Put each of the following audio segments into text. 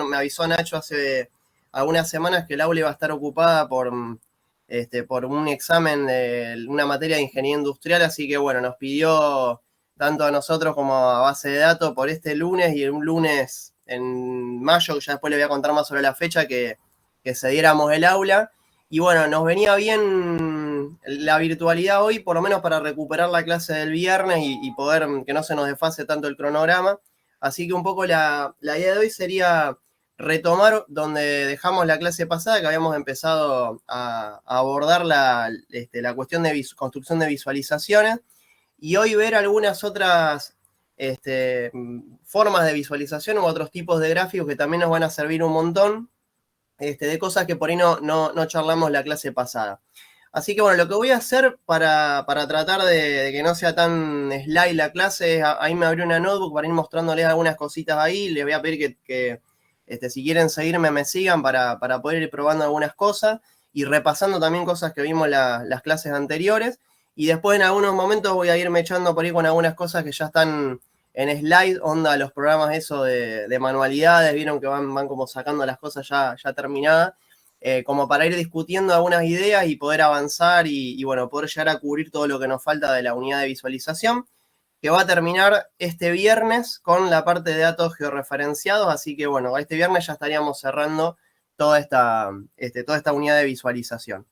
me avisó Nacho hace algunas semanas que el aula iba a estar ocupada por un examen de una materia de ingeniería industrial, así que bueno, nos pidió tanto a nosotros como a base de datos por este lunes y un lunes en mayo, que ya después le voy a contar más sobre la fecha, que cediéramos el aula. Y bueno, nos venía bien la virtualidad hoy, por lo menos para recuperar la clase del viernes y poder que no se nos desfase tanto el cronograma. Así que un poco la idea de hoy sería retomar donde dejamos la clase pasada, que habíamos empezado a abordar la cuestión de construcción de visualizaciones, y hoy ver algunas otras formas de visualización u otros tipos de gráficos que también nos van a servir un montón, de cosas que por ahí no charlamos la clase pasada. Así que bueno, lo que voy a hacer para tratar de que no sea tan slide la clase es, ahí me abrí una notebook para ir mostrándoles algunas cositas ahí. Les voy a pedir que si quieren seguirme, me sigan para poder ir probando algunas cosas y repasando también cosas que vimos las clases anteriores. Y después en algunos momentos voy a irme echando por ahí con algunas cosas que ya están en slide, onda los programas eso de manualidades, vieron que van como sacando las cosas ya terminadas, como para ir discutiendo algunas ideas y poder avanzar y bueno, poder llegar a cubrir todo lo que nos falta de la unidad de visualización, que va a terminar este viernes con la parte de datos georreferenciados, así que bueno, este viernes ya estaríamos cerrando toda esta unidad de visualización.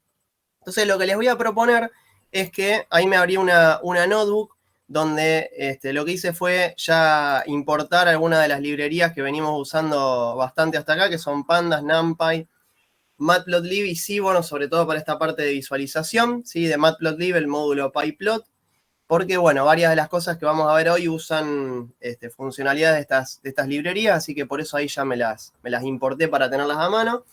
Entonces lo que les voy a proponer es que ahí me abrí una notebook donde lo que hice fue ya importar algunas de las librerías que venimos usando bastante hasta acá, que son Pandas, NumPy, Matplotlib y Seaborn, sobre todo para esta parte de visualización, ¿sí? De Matplotlib el módulo PyPlot, porque bueno, varias de las cosas que vamos a ver hoy usan funcionalidades de estas librerías, así que por eso ahí ya me las importé para tenerlas a mano.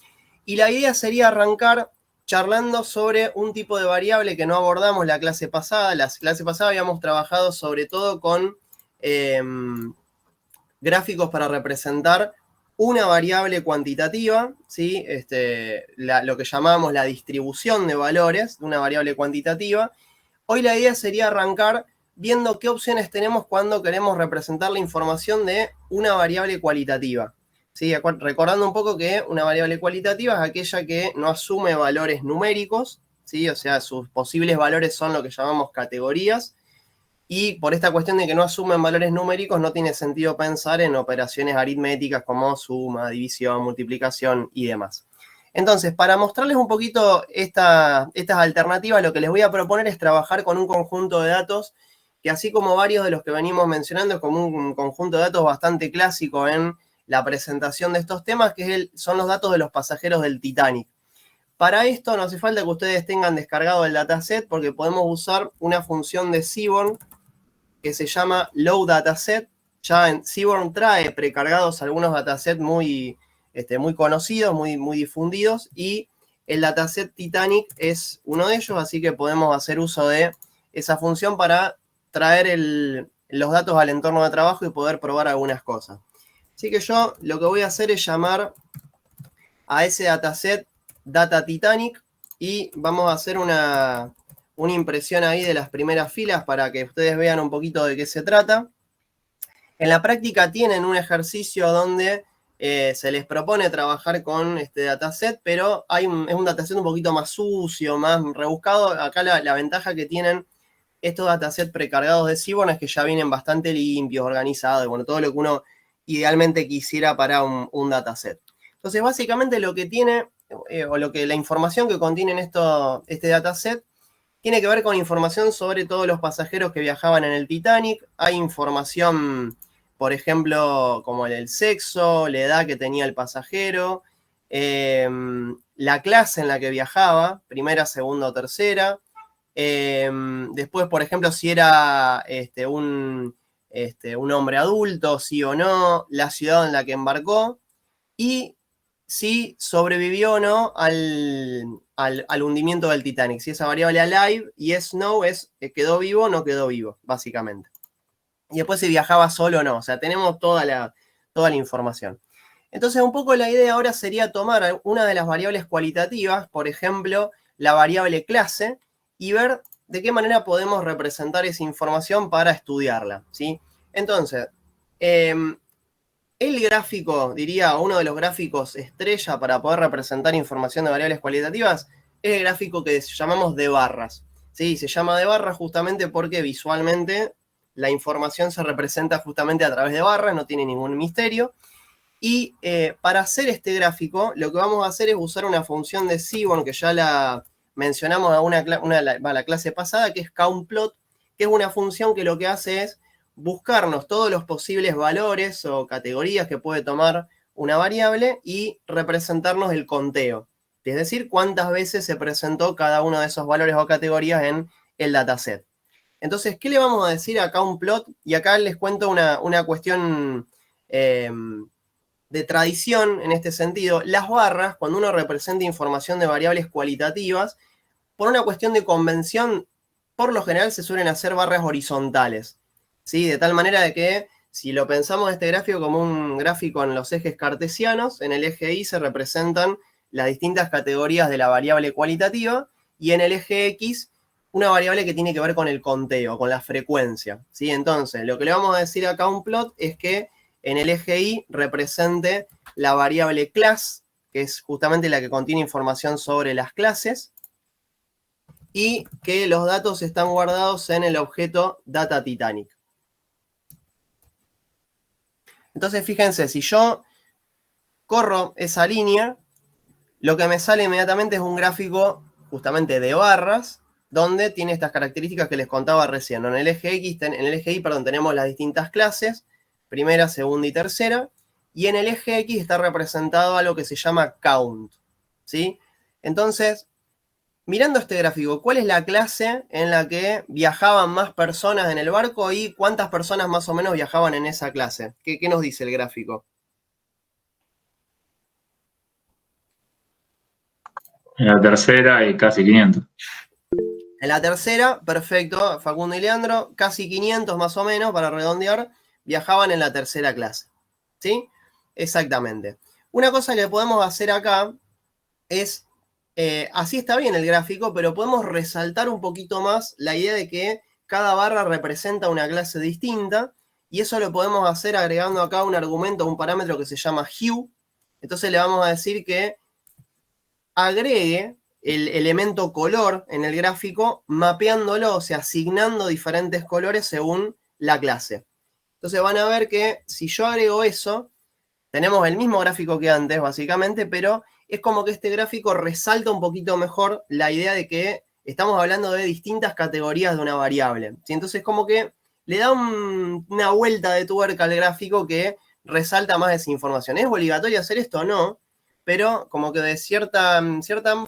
Y la idea sería arrancar charlando sobre un tipo de variable que no abordamos la clase pasada. La clase pasada habíamos trabajado sobre todo con gráficos para representar una variable cuantitativa, ¿sí? Lo que llamamos la distribución de valores de una variable cuantitativa. Hoy la idea sería arrancar viendo qué opciones tenemos cuando queremos representar la información de una variable cualitativa. ¿Sí? Recordando un poco que una variable cualitativa es aquella que no asume valores numéricos, ¿sí? O sea, sus posibles valores son lo que llamamos categorías, y por esta cuestión de que no asumen valores numéricos no tiene sentido pensar en operaciones aritméticas como suma, división, multiplicación y demás. Entonces, para mostrarles un poquito estas alternativas, lo que les voy a proponer es trabajar con un conjunto de datos que, así como varios de los que venimos mencionando, es como un conjunto de datos bastante clásico en la presentación de estos temas, que son los datos de los pasajeros del Titanic. Para esto no hace falta que ustedes tengan descargado el dataset, porque podemos usar una función de Seaborn que se llama LoadDataset. Ya en Seaborn trae precargados algunos datasets muy conocidos, muy difundidos, y el dataset Titanic es uno de ellos, así que podemos hacer uso de esa función para traer los datos al entorno de trabajo y poder probar algunas cosas. Así que yo lo que voy a hacer es llamar a ese dataset Data Titanic y vamos a hacer una impresión ahí de las primeras filas para que ustedes vean un poquito de qué se trata. En la práctica tienen un ejercicio donde se les propone trabajar con este dataset, pero es un dataset un poquito más sucio, más rebuscado. Acá la ventaja que tienen estos datasets precargados de Seaborn es que ya vienen bastante limpios, organizados, bueno, todo lo que uno idealmente quisiera para un dataset. Entonces, básicamente lo que tiene, la información que contiene este dataset, tiene que ver con información sobre todos los pasajeros que viajaban en el Titanic. Hay información, por ejemplo, como el sexo, la edad que tenía el pasajero, la clase en la que viajaba, primera, segunda o tercera. Después, por ejemplo, si era un hombre adulto, sí o no, la ciudad en la que embarcó y si sobrevivió o no al hundimiento del Titanic. Si esa variable alive y es no, es quedó vivo o no quedó vivo, básicamente. Y después si viajaba solo o no. O sea, tenemos toda la información. Entonces, un poco la idea ahora sería tomar una de las variables cualitativas, por ejemplo, la variable clase, y ver de qué manera podemos representar esa información para estudiarla, ¿sí? Entonces, El gráfico, diría, uno de los gráficos estrella para poder representar información de variables cualitativas es el gráfico que llamamos de barras. ¿Sí? Se llama de barras justamente porque visualmente la información se representa justamente a través de barras, no tiene ningún misterio. Y para hacer este gráfico, lo que vamos a hacer es usar una función de Seaborn, que ya la mencionamos a la clase pasada, que es countPlot, que es una función que lo que hace es buscarnos todos los posibles valores o categorías que puede tomar una variable y representarnos el conteo. Es decir, cuántas veces se presentó cada uno de esos valores o categorías en el dataset. Entonces, ¿qué le vamos a decir a countPlot? Y acá les cuento una cuestión de tradición en este sentido. Las barras, cuando uno representa información de variables cualitativas, por una cuestión de convención, por lo general se suelen hacer barras horizontales, ¿sí? De tal manera de que si lo pensamos este gráfico como un gráfico en los ejes cartesianos, en el eje Y se representan las distintas categorías de la variable cualitativa y en el eje X una variable que tiene que ver con el conteo, con la frecuencia, ¿sí? Entonces, lo que le vamos a decir acá a un plot es que en el eje Y represente la variable class, que es justamente la que contiene información sobre las clases, y que los datos están guardados en el objeto data Titanic. Entonces, fíjense, si yo corro esa línea, lo que me sale inmediatamente es un gráfico justamente de barras, donde tiene estas características que les contaba recién. En el eje Y, tenemos las distintas clases, primera, segunda y tercera, y en el eje X está representado algo que se llama count, ¿sí? Entonces, mirando este gráfico, ¿cuál es la clase en la que viajaban más personas en el barco y cuántas personas más o menos viajaban en esa clase? ¿Qué nos dice el gráfico? En la tercera y casi 500. En la tercera, perfecto, Facundo y Leandro, casi 500 más o menos, para redondear, viajaban en la tercera clase. ¿Sí? Exactamente. Una cosa que podemos hacer acá es, así está bien el gráfico, pero podemos resaltar un poquito más la idea de que cada barra representa una clase distinta, y eso lo podemos hacer agregando acá un argumento, un parámetro que se llama hue. Entonces le vamos a decir que agregue el elemento color en el gráfico, mapeándolo, o sea, asignando diferentes colores según la clase. Entonces van a ver que si yo agrego eso, tenemos el mismo gráfico que antes, básicamente, pero es como que este gráfico resalta un poquito mejor la idea de que estamos hablando de distintas categorías de una variable, ¿sí? Entonces como que le da una vuelta de tuerca al gráfico que resalta más esa información. ¿Es obligatorio hacer esto o no? Pero como que de cierta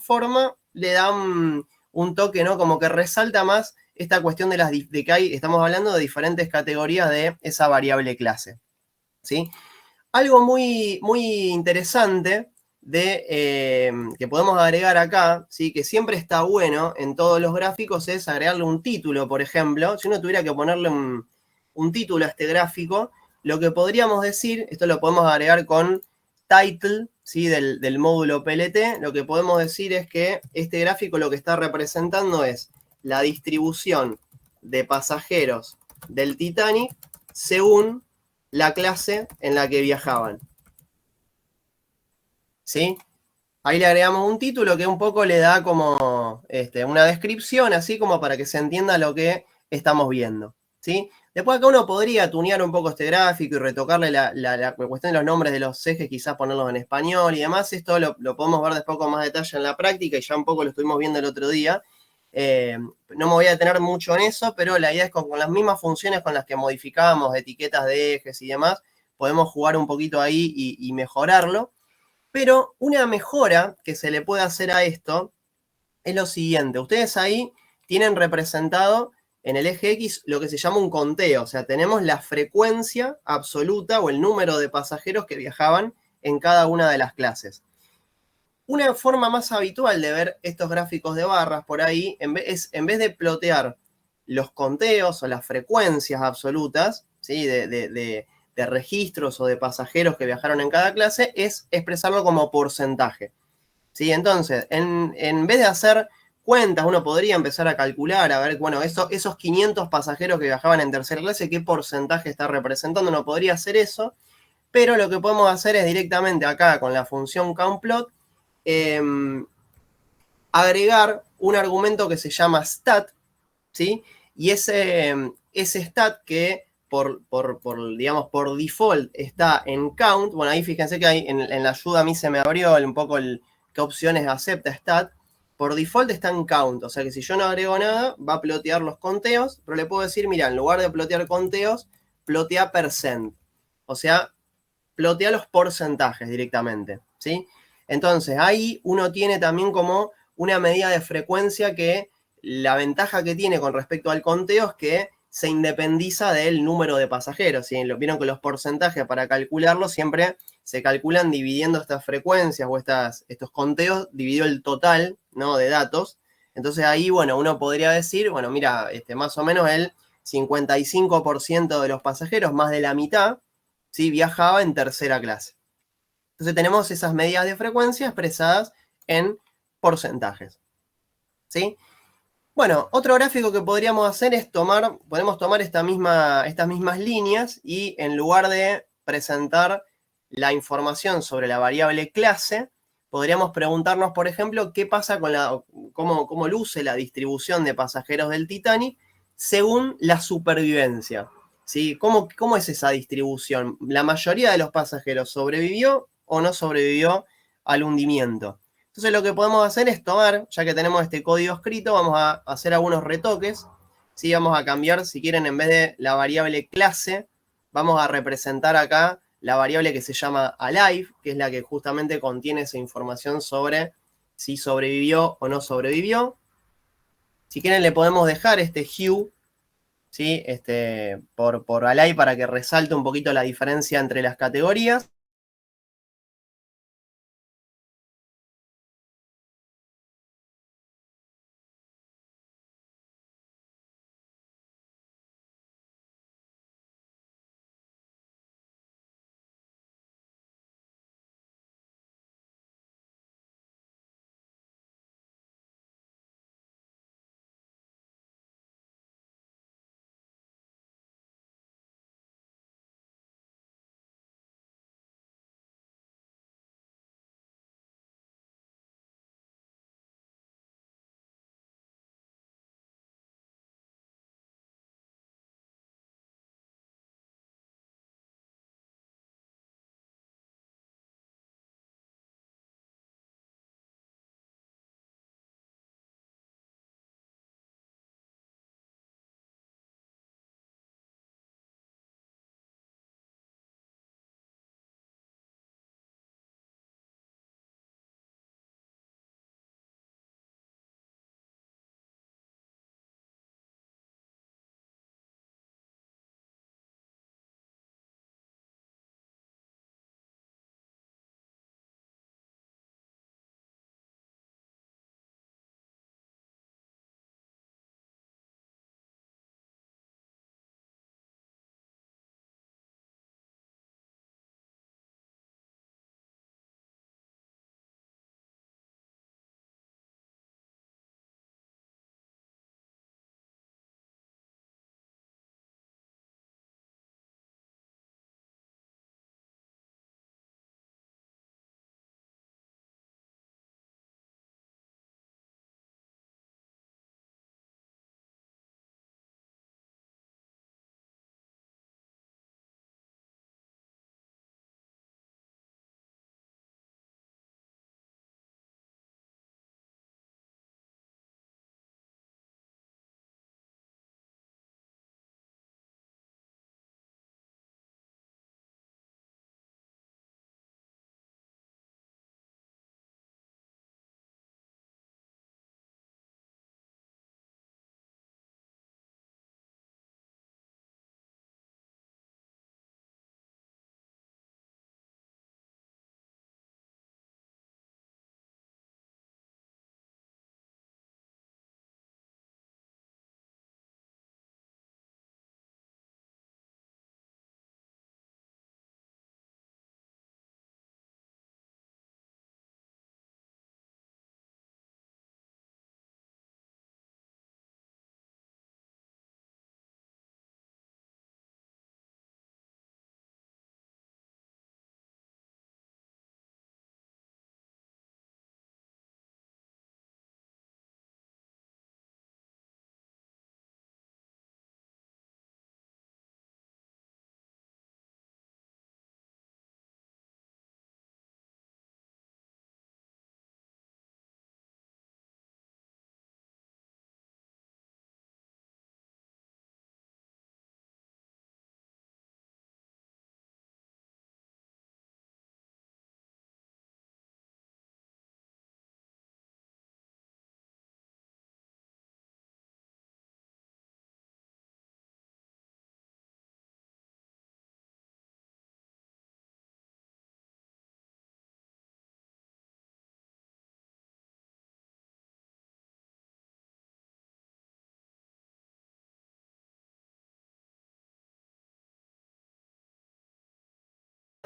forma le da un toque, ¿no? Como que resalta más esta cuestión de que estamos hablando de diferentes categorías de esa variable clase, ¿sí? Algo muy, muy interesante que podemos agregar acá, ¿sí? Que siempre está bueno en todos los gráficos, es agregarle un título, por ejemplo. Si uno tuviera que ponerle un título a este gráfico, lo que podríamos decir, esto lo podemos agregar con title, ¿sí? del módulo PLT, lo que podemos decir es que este gráfico lo que está representando es la distribución de pasajeros del Titanic según la clase en la que viajaban. ¿Sí? Ahí le agregamos un título que un poco le da como una descripción, así como para que se entienda lo que estamos viendo. ¿Sí? Después acá uno podría tunear un poco este gráfico y retocarle la cuestión de los nombres de los ejes, quizás ponerlos en español y demás. Esto lo podemos ver después con más detalle en la práctica y ya un poco lo estuvimos viendo el otro día. No me voy a detener mucho en eso, pero la idea es con las mismas funciones con las que modificábamos etiquetas de ejes y demás, podemos jugar un poquito ahí y mejorarlo. Pero una mejora que se le puede hacer a esto es lo siguiente. Ustedes ahí tienen representado en el eje X lo que se llama un conteo. O sea, tenemos la frecuencia absoluta o el número de pasajeros que viajaban en cada una de las clases. Una forma más habitual de ver estos gráficos de barras por ahí, en vez de plotear los conteos o las frecuencias absolutas, ¿sí? de registros o de pasajeros que viajaron en cada clase, es expresarlo como porcentaje. ¿Sí? Entonces, en vez de hacer cuentas, uno podría empezar a calcular, a ver, bueno, esos 500 pasajeros que viajaban en tercera clase, ¿qué porcentaje está representando? Uno podría hacer eso, pero lo que podemos hacer es directamente acá con la función countPlot agregar un argumento que se llama stat, ¿sí? Y ese stat que digamos, por default está en count, bueno, ahí fíjense que hay, en la ayuda a mí se me abrió un poco qué opciones acepta stat, por default está en count, o sea que si yo no agrego nada, va a plotear los conteos, pero le puedo decir, mira, en lugar de plotear conteos, plotea percent, o sea, plotea los porcentajes directamente, ¿sí? Entonces, ahí uno tiene también como una medida de frecuencia que la ventaja que tiene con respecto al conteo es que se independiza del número de pasajeros. ¿Sí? Vieron que los porcentajes para calcularlo siempre se calculan dividiendo estas frecuencias o estos conteos, dividido el total, ¿no? De datos. Entonces ahí, bueno, uno podría decir, bueno, mira, más o menos el 55% de los pasajeros, más de la mitad, ¿sí? Viajaba en tercera clase. Entonces tenemos esas medidas de frecuencia expresadas en porcentajes, ¿sí? Bueno, otro gráfico que podríamos hacer es podemos tomar estas mismas líneas y en lugar de presentar la información sobre la variable clase, podríamos preguntarnos, por ejemplo, qué pasa con cómo luce la distribución de pasajeros del Titanic según la supervivencia. ¿Sí? ¿Cómo es esa distribución? ¿La mayoría de los pasajeros sobrevivió o no sobrevivió al hundimiento? Entonces lo que podemos hacer es tomar, ya que tenemos este código escrito, vamos a hacer algunos retoques. ¿Sí? Vamos a cambiar, si quieren, en vez de la variable clase, vamos a representar acá la variable que se llama alive, que es la que justamente contiene esa información sobre si sobrevivió o no sobrevivió. Si quieren, le podemos dejar este hue, ¿sí? Por alive para que resalte un poquito la diferencia entre las categorías.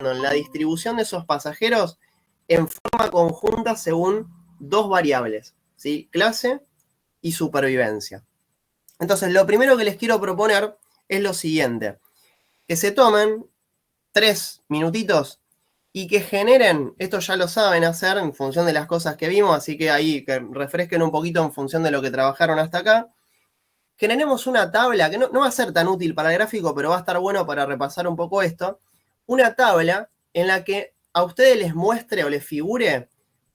en la distribución de esos pasajeros en forma conjunta según dos variables, ¿sí? Clase y supervivencia. Entonces, lo primero que les quiero proponer es lo siguiente, que se tomen 3 minutitos y que generen, esto ya lo saben hacer en función de las cosas que vimos, así que ahí que refresquen un poquito en función de lo que trabajaron hasta acá. Generemos una tabla que no va a ser tan útil para el gráfico, pero va a estar bueno para repasar un poco esto. Una tabla en la que a ustedes les muestre o les figure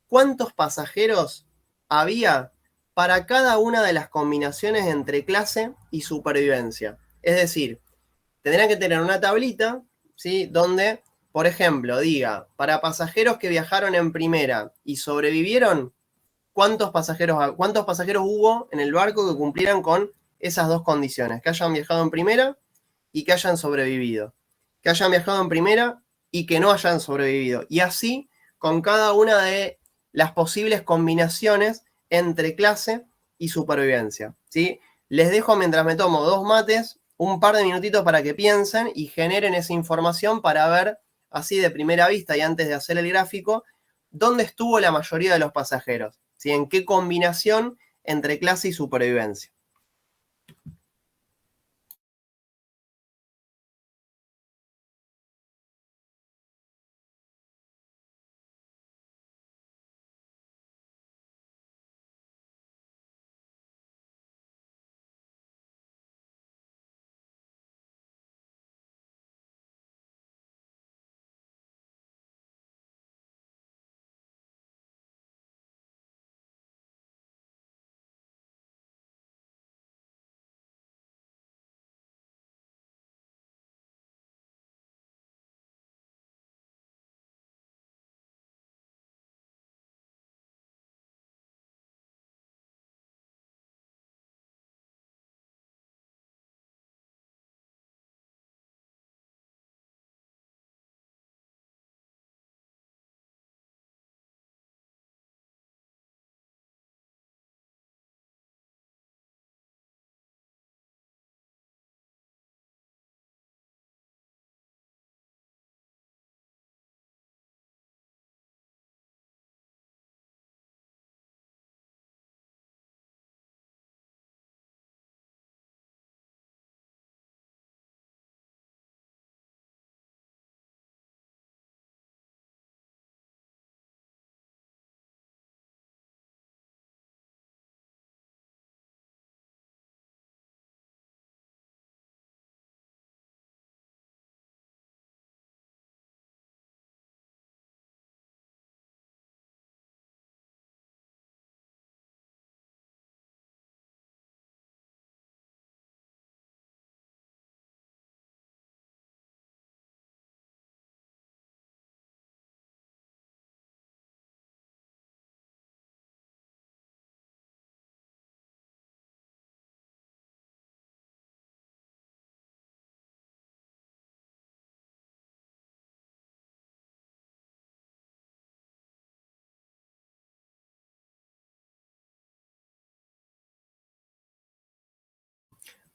cuántos pasajeros había para cada una de las combinaciones entre clase y supervivencia. Es decir, tendrán que tener una tablita, ¿sí? Donde, por ejemplo, diga, para pasajeros que viajaron en primera y sobrevivieron, ¿cuántos pasajeros hubo en el barco que cumplieran con esas dos condiciones? Que hayan viajado en primera y que hayan sobrevivido. Que hayan viajado en primera y que no hayan sobrevivido. Y así con cada una de las posibles combinaciones entre clase y supervivencia, ¿sí? Les dejo, mientras me tomo 2 mates, un par de minutitos para que piensen y generen esa información para ver, así de primera vista y antes de hacer el gráfico, dónde estuvo la mayoría de los pasajeros, ¿sí? En qué combinación entre clase y supervivencia.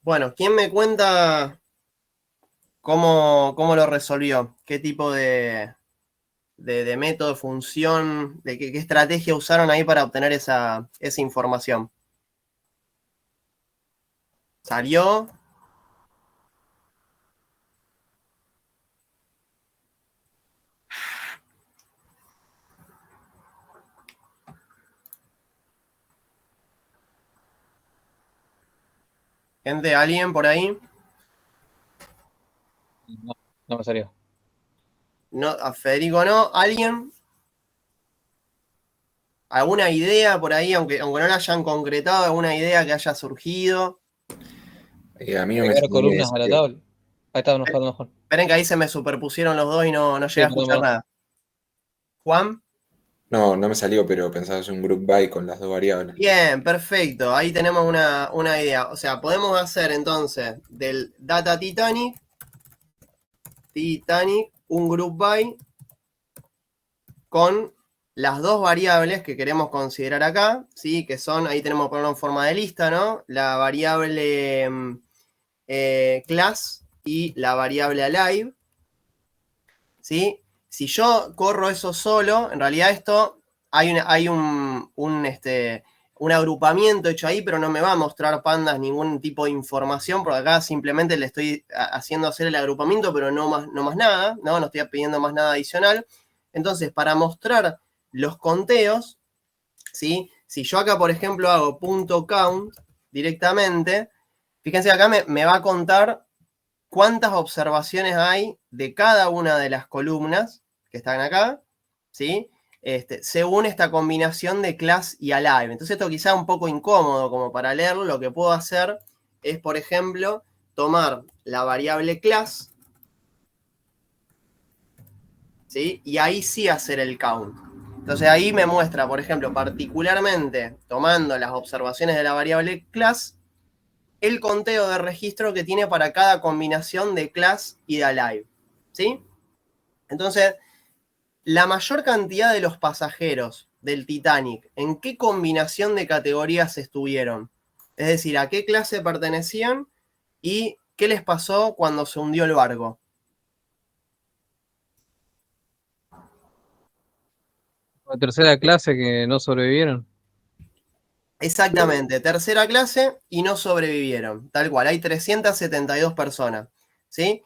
Bueno, ¿quién me cuenta cómo lo resolvió? ¿Qué tipo de método, función, de qué estrategia usaron ahí para obtener esa información? ¿Salió? ¿Gente, alguien por ahí? No, no me salió. No, a Federico no. ¿Alguien? ¿Alguna idea por ahí, aunque no la hayan concretado, alguna idea que haya surgido? A mí no me Agregar salió ni columnas a la eso. tabla. Ahí está, nos falta mejor. Esperen que ahí se me superpusieron los dos y no llegué Sí, a escuchar perdón. nada. ¿Juan? No, no me salió, pero pensaba hacer un group by con las dos variables. Bien, perfecto. Ahí tenemos una idea. O sea, podemos hacer entonces del data Titanic un group by con las dos variables que queremos considerar acá, ¿sí? Que son, ahí tenemos que ponerlo en forma de lista, ¿no? La variable class y la variable alive, ¿sí? Si yo corro eso solo, en realidad esto hay un agrupamiento hecho ahí, pero no me va a mostrar pandas ningún tipo de información, porque acá simplemente le estoy haciendo hacer el agrupamiento, pero no más nada, ¿no? No estoy pidiendo más nada adicional. Entonces, para mostrar los conteos, ¿sí? Si yo acá, por ejemplo, hago .count directamente, fíjense que acá me va a contar cuántas observaciones hay de cada una de las columnas que están acá, ¿sí? Según esta combinación de class y alive. Entonces esto quizá un poco incómodo como para leerlo. Lo que puedo hacer es, por ejemplo, tomar la variable class, ¿sí? Y ahí sí hacer el count. Entonces ahí me muestra, por ejemplo, particularmente tomando las observaciones de la variable class, el conteo de registro que tiene para cada combinación de class y de alive, ¿sí? Entonces, la mayor cantidad de los pasajeros del Titanic, ¿en qué combinación de categorías estuvieron? Es decir, ¿a qué clase pertenecían y qué les pasó cuando se hundió el barco? La tercera clase que no sobrevivieron. Exactamente, tercera clase y no sobrevivieron, tal cual, hay 372 personas, ¿sí?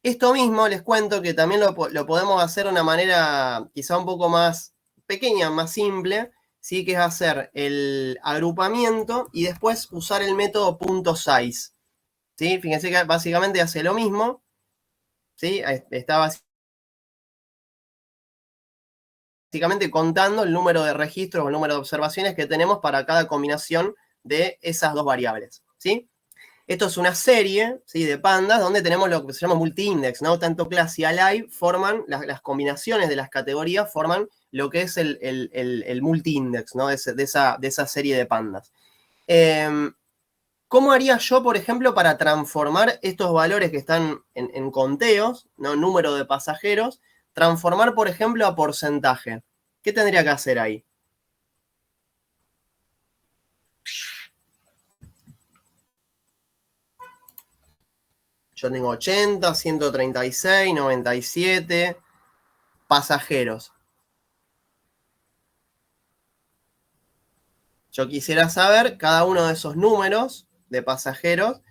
Esto mismo les cuento que también lo podemos hacer de una manera quizá un poco más pequeña, más simple, ¿sí? Que es hacer el agrupamiento y después usar el método .size, ¿sí? Fíjense que básicamente hace lo mismo, ¿sí? Está básicamente contando el número de registros o el número de observaciones que tenemos para cada combinación de esas dos variables, ¿sí? Esto es una serie, ¿sí? De pandas donde tenemos lo que se llama multi-index, ¿no? Tanto class y alive forman, las combinaciones de las categorías forman lo que es el multi-index, ¿no? De esa serie de pandas. ¿Cómo haría yo, por ejemplo, para transformar estos valores que están en conteos, ¿no? Número de pasajeros, transformar, por ejemplo, a porcentaje? ¿Qué tendría que hacer ahí? Yo tengo 80, 136, 97 pasajeros. Yo quisiera saber cada uno de esos números de pasajeros,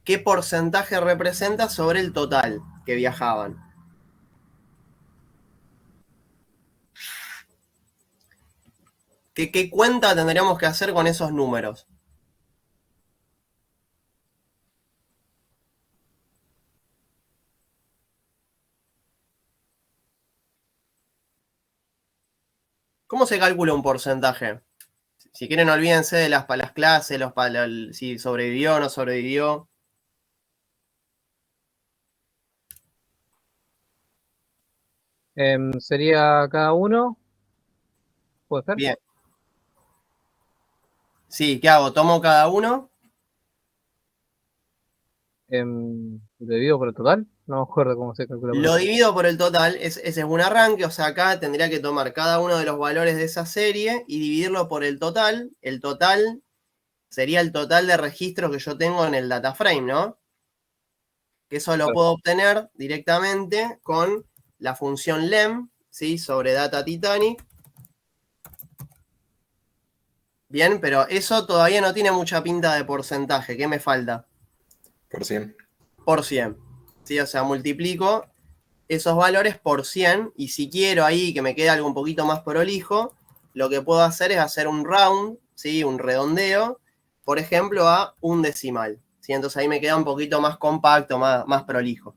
qué porcentaje representa sobre el total que viajaban. ¿Qué cuenta tendríamos que hacer con esos números? ¿Cómo se calcula un porcentaje? Si quieren, olvídense de las clases, si sobrevivió o no sobrevivió. Sería cada uno, ¿puede ser? Bien. Sí, ¿qué hago? Tomo cada uno. Dividido por el total. No me acuerdo cómo se calcula. Lo divido por el total, ese es un arranque, o sea, acá tendría que tomar cada uno de los valores de esa serie y dividirlo por el total. El total sería el total de registros que yo tengo en el data frame, ¿no? Que eso lo puedo obtener directamente con la función lem, ¿sí? Sobre data Titanic. Bien, pero eso todavía no tiene mucha pinta de porcentaje. ¿Qué me falta? Por 100. Por 100. ¿Sí? O sea, multiplico esos valores por 100 y si quiero ahí que me quede algo un poquito más prolijo, lo que puedo hacer es hacer un round, ¿sí? Un redondeo, por ejemplo, a un decimal, ¿sí? Entonces ahí me queda un poquito más compacto, más prolijo,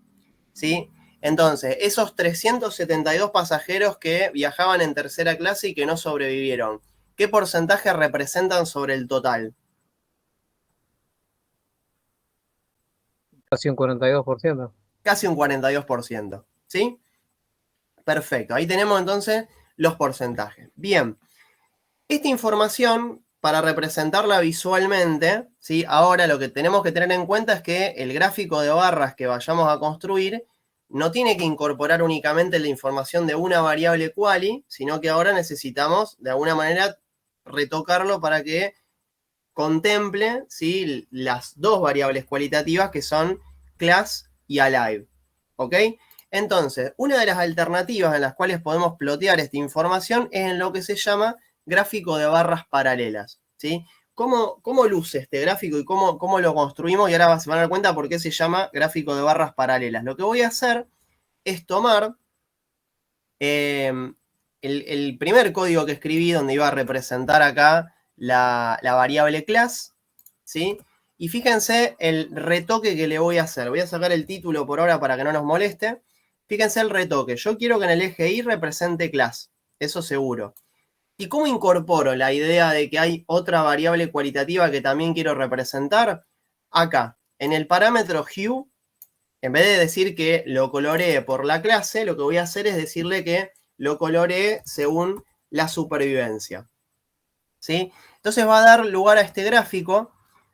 ¿sí? Entonces, esos 372 pasajeros que viajaban en tercera clase y que no sobrevivieron, ¿qué porcentaje representan sobre el total? Casi un 42%. Casi un 42%, ¿sí? Perfecto, ahí tenemos entonces los porcentajes. Bien, esta información, para representarla visualmente, ¿sí? Ahora lo que tenemos que tener en cuenta es que el gráfico de barras que vayamos a construir no tiene que incorporar únicamente la información de una variable quali, sino que ahora necesitamos de alguna manera retocarlo para que contemple, ¿sí? Las dos variables cualitativas que son class y alive. ¿Ok? Entonces, una de las alternativas en las cuales podemos plotear esta información es en lo que se llama gráfico de barras paralelas, ¿sí? ¿Cómo luce este gráfico y cómo lo construimos? Y ahora se van a dar cuenta por qué se llama gráfico de barras paralelas. Lo que voy a hacer es tomar el primer código que escribí, donde iba a representar acá la variable class, ¿sí? Y fíjense el retoque que le voy a hacer. Voy a sacar el título por ahora para que no nos moleste. Fíjense el retoque. Yo quiero que en el eje Y represente class, eso seguro. ¿Y cómo incorporo la idea de que hay otra variable cualitativa que también quiero representar? Acá, en el parámetro hue, en vez de decir que lo coloree por la clase, lo que voy a hacer es decirle que lo coloree según la supervivencia, ¿sí? Entonces va a dar lugar a este gráfico,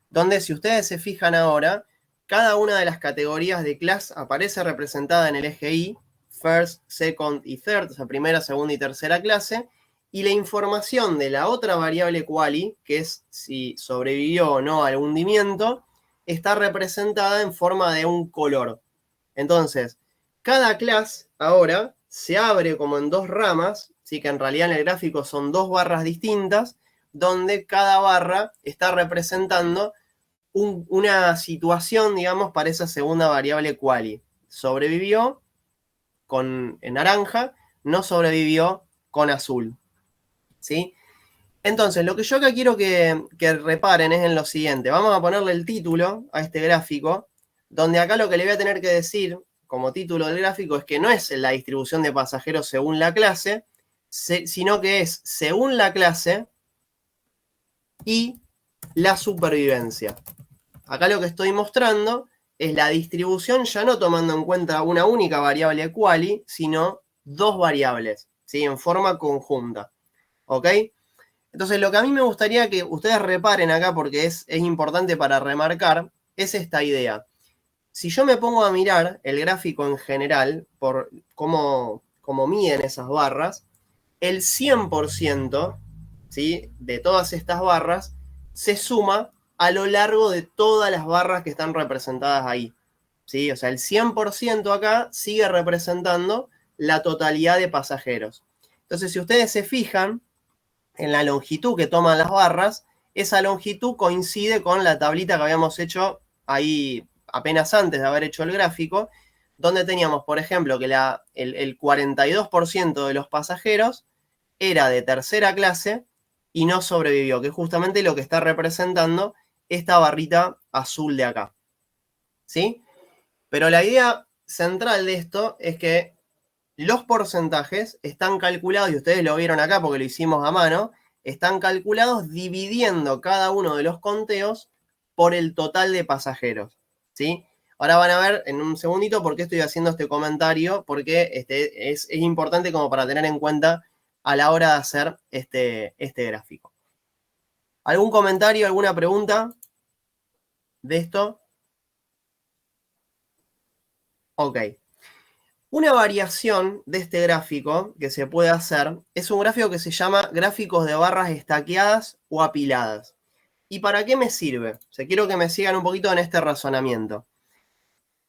donde si ustedes se fijan ahora, cada una de las categorías de class aparece representada en el eje Y, first, second y third, o sea, primera, segunda y tercera clase, y la información de la otra variable quali, que es si sobrevivió o no al hundimiento, está representada en forma de un color. Entonces, cada clase ahora se abre como en dos ramas, ¿sí? Que en realidad en el gráfico son dos barras distintas, donde cada barra está representando una situación, digamos, para esa segunda variable quali. Sobrevivió en naranja, no sobrevivió con azul, ¿sí? Entonces, lo que yo acá quiero que reparen es en lo siguiente. Vamos a ponerle el título a este gráfico, donde acá lo que le voy a tener que decir como título del gráfico es que no es la distribución de pasajeros según la clase, sino que es según la clase y la supervivencia. Acá lo que estoy mostrando es la distribución ya no tomando en cuenta una única variable quali, sino dos variables, ¿sí? En forma conjunta, ¿ok? Entonces, lo que a mí me gustaría que ustedes reparen acá, porque es importante para remarcar, es esta idea. Si yo me pongo a mirar el gráfico en general, por cómo miden esas barras, el 100%, ¿sí? De todas estas barras se suma a lo largo de todas las barras que están representadas ahí, ¿sí? O sea, el 100% acá sigue representando la totalidad de pasajeros. Entonces, si ustedes se fijan, en la longitud que toman las barras, esa longitud coincide con la tablita que habíamos hecho ahí apenas antes de haber hecho el gráfico, donde teníamos, por ejemplo, que el 42% de los pasajeros era de tercera clase y no sobrevivió, que es justamente lo que está representando esta barrita azul de acá, ¿sí? Pero la idea central de esto es que los porcentajes están calculados, y ustedes lo vieron acá porque lo hicimos a mano, están calculados dividiendo cada uno de los conteos por el total de pasajeros, ¿sí? Ahora van a ver en un segundito por qué estoy haciendo este comentario, porque es importante como para tener en cuenta a la hora de hacer este gráfico. ¿Algún comentario, alguna pregunta de esto? Ok. Una variación de este gráfico que se puede hacer es un gráfico que se llama gráficos de barras estaqueadas o apiladas. ¿Y para qué me sirve? O sea, quiero que me sigan un poquito en este razonamiento.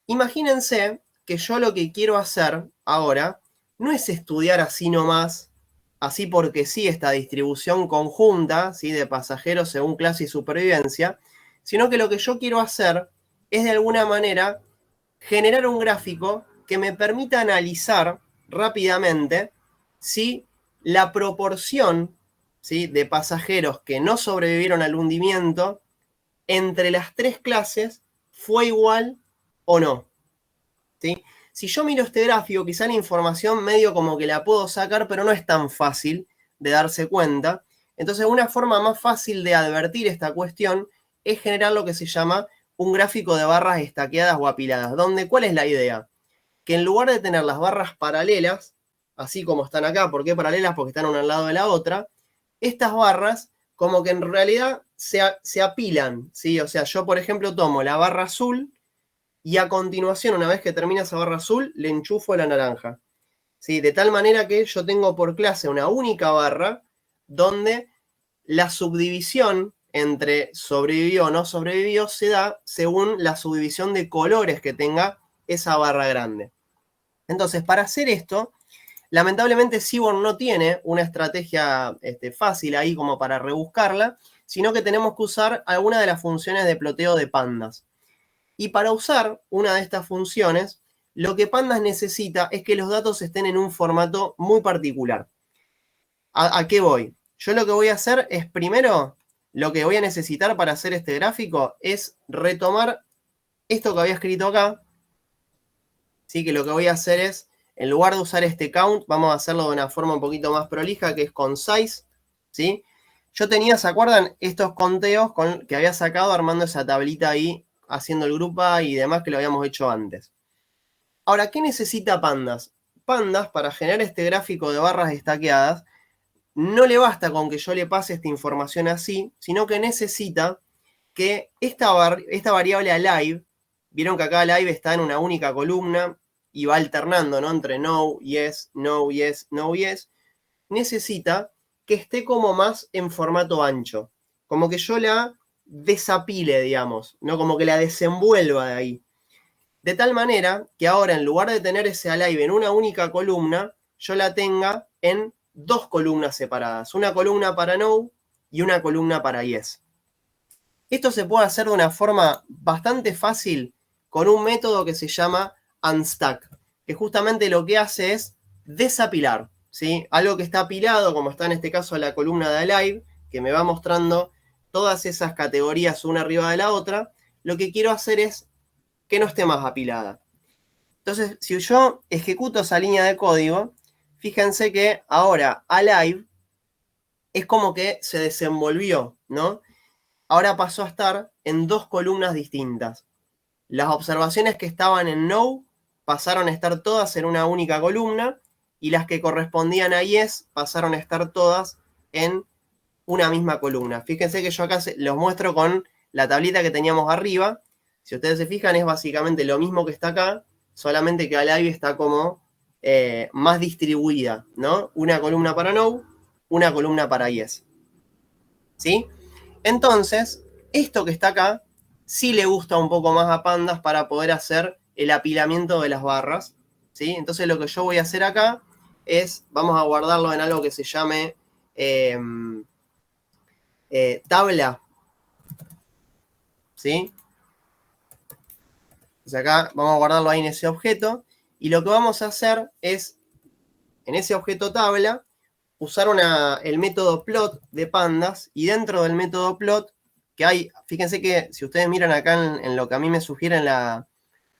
Imagínense que yo lo que quiero hacer ahora no es estudiar así nomás, así porque sí, esta distribución conjunta, ¿sí? De pasajeros según clase y supervivencia, sino que lo que yo quiero hacer es de alguna manera generar un gráfico que me permita analizar rápidamente si la proporción, ¿sí? De pasajeros que no sobrevivieron al hundimiento entre las tres clases fue igual o no, ¿sí? Si yo miro este gráfico, quizá la información medio como que la puedo sacar, pero no es tan fácil de darse cuenta. Entonces, una forma más fácil de advertir esta cuestión es generar lo que se llama un gráfico de barras estaqueadas o apiladas, donde, ¿cuál es la idea? Que en lugar de tener las barras paralelas, así como están acá, ¿por qué paralelas? Porque están una al lado de la otra, estas barras como que en realidad se apilan, ¿sí? O sea, yo, por ejemplo, tomo la barra azul y a continuación, una vez que termina esa barra azul, le enchufo la naranja, ¿sí? De tal manera que yo tengo por clase una única barra donde la subdivisión entre sobrevivió o no sobrevivió se da según la subdivisión de colores que tenga esa barra grande. Entonces, para hacer esto, lamentablemente Seaborn no tiene una estrategia fácil ahí como para rebuscarla, sino que tenemos que usar alguna de las funciones de ploteo de Pandas. Y para usar una de estas funciones, lo que Pandas necesita es que los datos estén en un formato muy particular. ¿A qué voy? Yo lo que voy a hacer es, primero, lo que voy a necesitar para hacer este gráfico es retomar esto que había escrito acá. ¿Sí? Que lo que voy a hacer es, en lugar de usar este count, vamos a hacerlo de una forma un poquito más prolija, que es con size. ¿Sí? Yo tenía, ¿se acuerdan? Estos conteos que había sacado armando esa tablita ahí, haciendo el group by y demás que lo habíamos hecho antes. Ahora, ¿qué necesita Pandas? Pandas, para generar este gráfico de barras estaqueadas, no le basta con que yo le pase esta información así, sino que necesita que esta variable alive, vieron que acá alive está en una única columna y va alternando, ¿no? Entre no, yes, no, yes, no, yes, necesita que esté como más en formato ancho, como que yo la desapile, digamos, ¿no? Como que la desenvuelva de ahí. De tal manera que ahora, en lugar de tener ese alive en una única columna, yo la tenga en dos columnas separadas. Una columna para no y una columna para yes. Esto se puede hacer de una forma bastante fácil con un método que se llama unstack, que justamente lo que hace es desapilar, ¿sí? Algo que está apilado, como está en este caso la columna de alive, que me va mostrando todas esas categorías una arriba de la otra, lo que quiero hacer es que no esté más apilada. Entonces, si yo ejecuto esa línea de código, fíjense que ahora alive es como que se desenvolvió, ¿no? Ahora pasó a estar en dos columnas distintas. Las observaciones que estaban en no pasaron a estar todas en una única columna y las que correspondían a yes pasaron a estar todas en una misma columna. Fíjense que yo acá los muestro con la tablita que teníamos arriba. Si ustedes se fijan, es básicamente lo mismo que está acá, solamente que alive está como más distribuida, ¿no? Una columna para no, una columna para yes. ¿Sí? Entonces, esto que está acá sí le gusta un poco más a Pandas para poder hacer el apilamiento de las barras. ¿Sí? Entonces lo que yo voy a hacer acá es, vamos a guardarlo en algo que se llame tabla. ¿Sí? Entonces acá vamos a guardarlo ahí en ese objeto. Y lo que vamos a hacer es, en ese objeto tabla, usar el método plot de Pandas. Y dentro del método plot, que hay, fíjense que si ustedes miran acá en lo que a mí me sugiere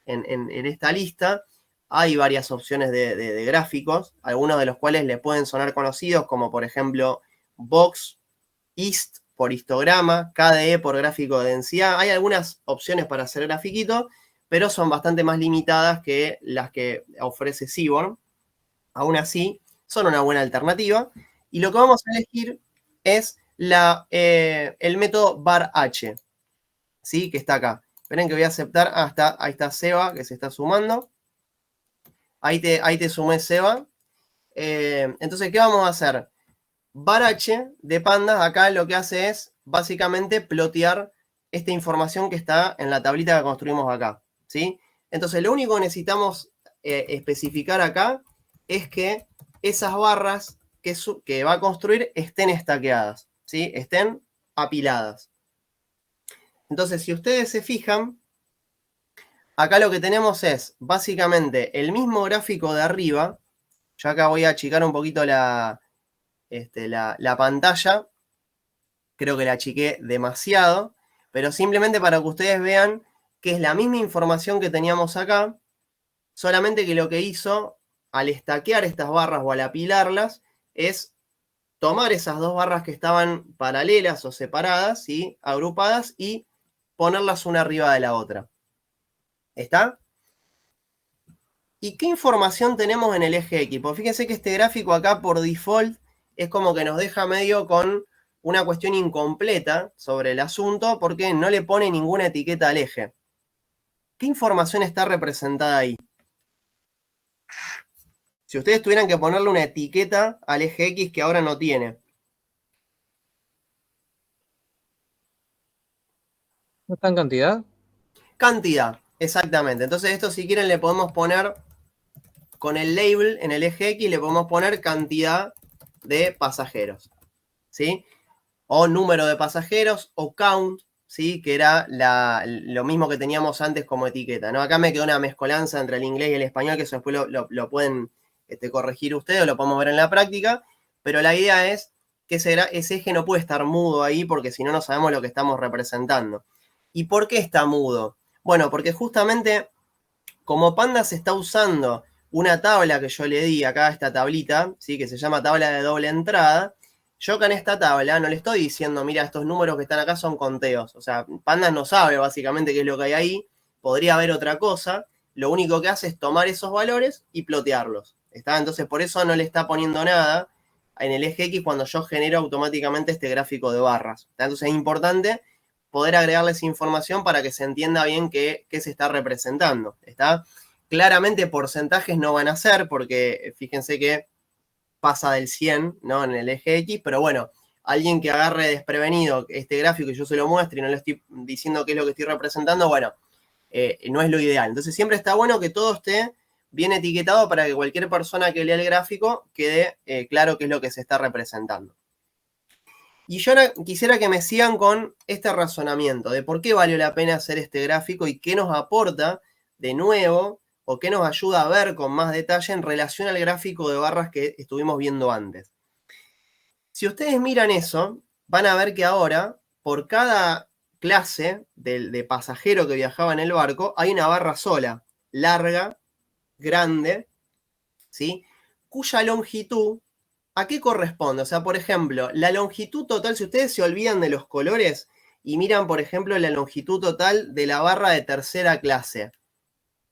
en esta lista, hay varias opciones de gráficos, algunos de los cuales les pueden sonar conocidos, como por ejemplo Box, Hist por histograma, KDE por gráfico de densidad. Hay algunas opciones para hacer grafiquito, pero son bastante más limitadas que las que ofrece Seaborn. Aún así, son una buena alternativa. Y lo que vamos a elegir es el método var_h, ¿sí? Que está acá. Esperen que voy a aceptar. Ahí está Seba, que se está sumando. Ahí te sumé, Seba. Entonces, ¿qué vamos a hacer? var_h de Pandas acá lo que hace es básicamente plotear esta información que está en la tablita que construimos acá, ¿sí? Entonces, lo único que necesitamos especificar acá es que esas barras que va a construir estén estaqueadas, ¿sí? Estén apiladas. Entonces, si ustedes se fijan, acá lo que tenemos es básicamente el mismo gráfico de arriba. Yo acá voy a achicar un poquito la pantalla. Creo que la achiqué demasiado, pero simplemente para que ustedes vean que es la misma información que teníamos acá, solamente que lo que hizo al estaquear estas barras o al apilarlas es tomar esas dos barras que estaban paralelas o separadas, ¿sí? Agrupadas, y ponerlas una arriba de la otra. ¿Está? ¿Y qué información tenemos en el eje X? Pues fíjense que este gráfico acá por default es como que nos deja medio con una cuestión incompleta sobre el asunto porque no le pone ninguna etiqueta al eje. ¿Qué información está representada ahí? Si ustedes tuvieran que ponerle una etiqueta al eje X que ahora no tiene. ¿No está en cantidad? Cantidad, exactamente. Entonces esto si quieren le podemos poner con el label en el eje X le podemos poner cantidad de pasajeros, ¿sí? O número de pasajeros, o count, ¿sí? Que era lo mismo que teníamos antes como etiqueta, ¿no? Acá me quedó una mezcolanza entre el inglés y el español, que eso después lo pueden corregir ustedes o lo podemos ver en la práctica, pero la idea es que ese eje no puede estar mudo ahí porque si no, no sabemos lo que estamos representando. ¿Y por qué está mudo? Bueno, porque justamente como Pandas está usando una tabla que yo le di acá, esta tablita, ¿sí? Que se llama tabla de doble entrada, yo acá en esta tabla no le estoy diciendo, mira, estos números que están acá son conteos. O sea, Pandas no sabe básicamente qué es lo que hay ahí, podría haber otra cosa, lo único que hace es tomar esos valores y plotearlos. ¿Está? Entonces por eso no le está poniendo nada en el eje X cuando yo genero automáticamente este gráfico de barras. ¿Está? Entonces es importante poder agregarles información para que se entienda bien qué se está representando. ¿Está? Claramente porcentajes no van a ser, porque fíjense que pasa del 100, ¿no? En el eje X, pero bueno, alguien que agarre desprevenido este gráfico y yo se lo muestre y no le estoy diciendo qué es lo que estoy representando, bueno, no es lo ideal. Entonces siempre está bueno que todo esté bien etiquetado para que cualquier persona que lea el gráfico quede claro qué es lo que se está representando. Y yo ahora quisiera que me sigan con este razonamiento de por qué valió la pena hacer este gráfico y qué nos aporta de nuevo o qué nos ayuda a ver con más detalle en relación al gráfico de barras que estuvimos viendo antes. Si ustedes miran eso, van a ver que ahora, por cada clase de pasajero que viajaba en el barco, hay una barra sola, larga, grande, ¿sí? Cuya longitud, ¿a qué corresponde? O sea, por ejemplo, la longitud total, si ustedes se olvidan de los colores y miran, por ejemplo, la longitud total de la barra de tercera clase,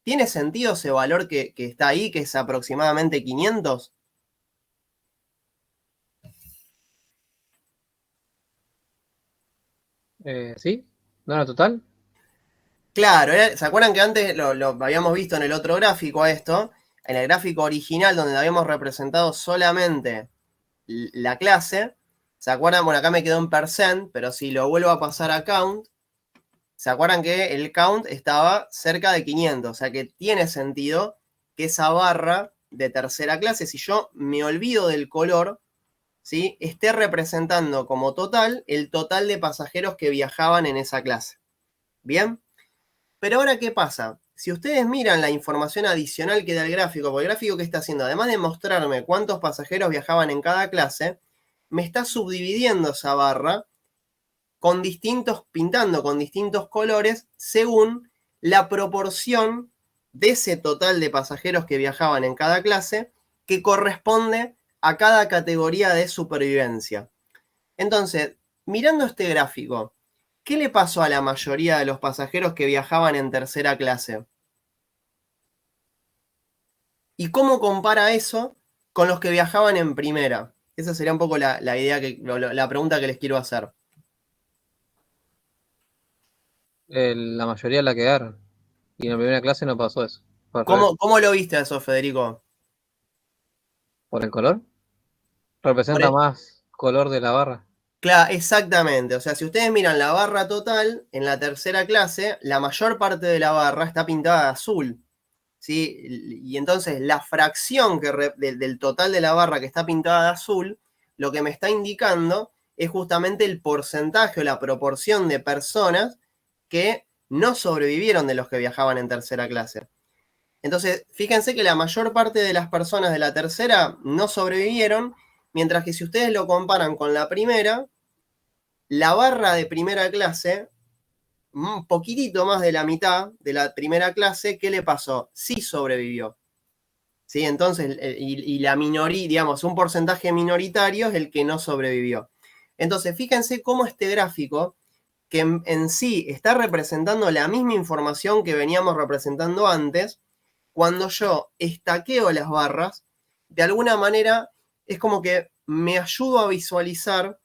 ¿tiene sentido ese valor que está ahí, que es aproximadamente 500? ¿Sí? ¿No era total? Claro, ¿se acuerdan que antes lo habíamos visto en el otro gráfico a esto? En el gráfico original donde habíamos representado solamente la clase, ¿se acuerdan? Bueno, acá me quedó en percent, pero si lo vuelvo a pasar a count, ¿se acuerdan que el count estaba cerca de 500? O sea que tiene sentido que esa barra de tercera clase, si yo me olvido del color, ¿sí? Esté representando como total el total de pasajeros que viajaban en esa clase. ¿Bien? Pero ahora, ¿qué pasa? Si ustedes miran la información adicional que da el gráfico, porque el gráfico que está haciendo, además de mostrarme cuántos pasajeros viajaban en cada clase, me está subdividiendo esa barra con pintando con distintos colores según la proporción de ese total de pasajeros que viajaban en cada clase que corresponde a cada categoría de supervivencia. Entonces, mirando este gráfico, ¿qué le pasó a la mayoría de los pasajeros que viajaban en tercera clase? ¿Y cómo compara eso con los que viajaban en primera? Esa sería un poco la idea, la pregunta que les quiero hacer. La mayoría la quedaron. Y en la primera clase no pasó eso. Fue al revés. ¿Cómo lo viste eso, Federico? ¿Por el color? Por Representa el- más color de la barra. Claro, exactamente. O sea, si ustedes miran la barra total, en la tercera clase, la mayor parte de la barra está pintada de azul. ¿Sí? Y entonces la fracción del total de la barra que está pintada de azul, lo que me está indicando es justamente el porcentaje o la proporción de personas que no sobrevivieron de los que viajaban en tercera clase. Entonces, fíjense que la mayor parte de las personas de la tercera no sobrevivieron, mientras que si ustedes lo comparan con la primera, la barra de primera clase, un poquitito más de la mitad de la primera clase, ¿qué le pasó? Sí sobrevivió. ¿Sí? Entonces, y la minoría, digamos, un porcentaje minoritario es el que no sobrevivió. Entonces, fíjense cómo este gráfico, que en sí está representando la misma información que veníamos representando antes, cuando yo estaqueo las barras, de alguna manera es como que me ayudo a visualizar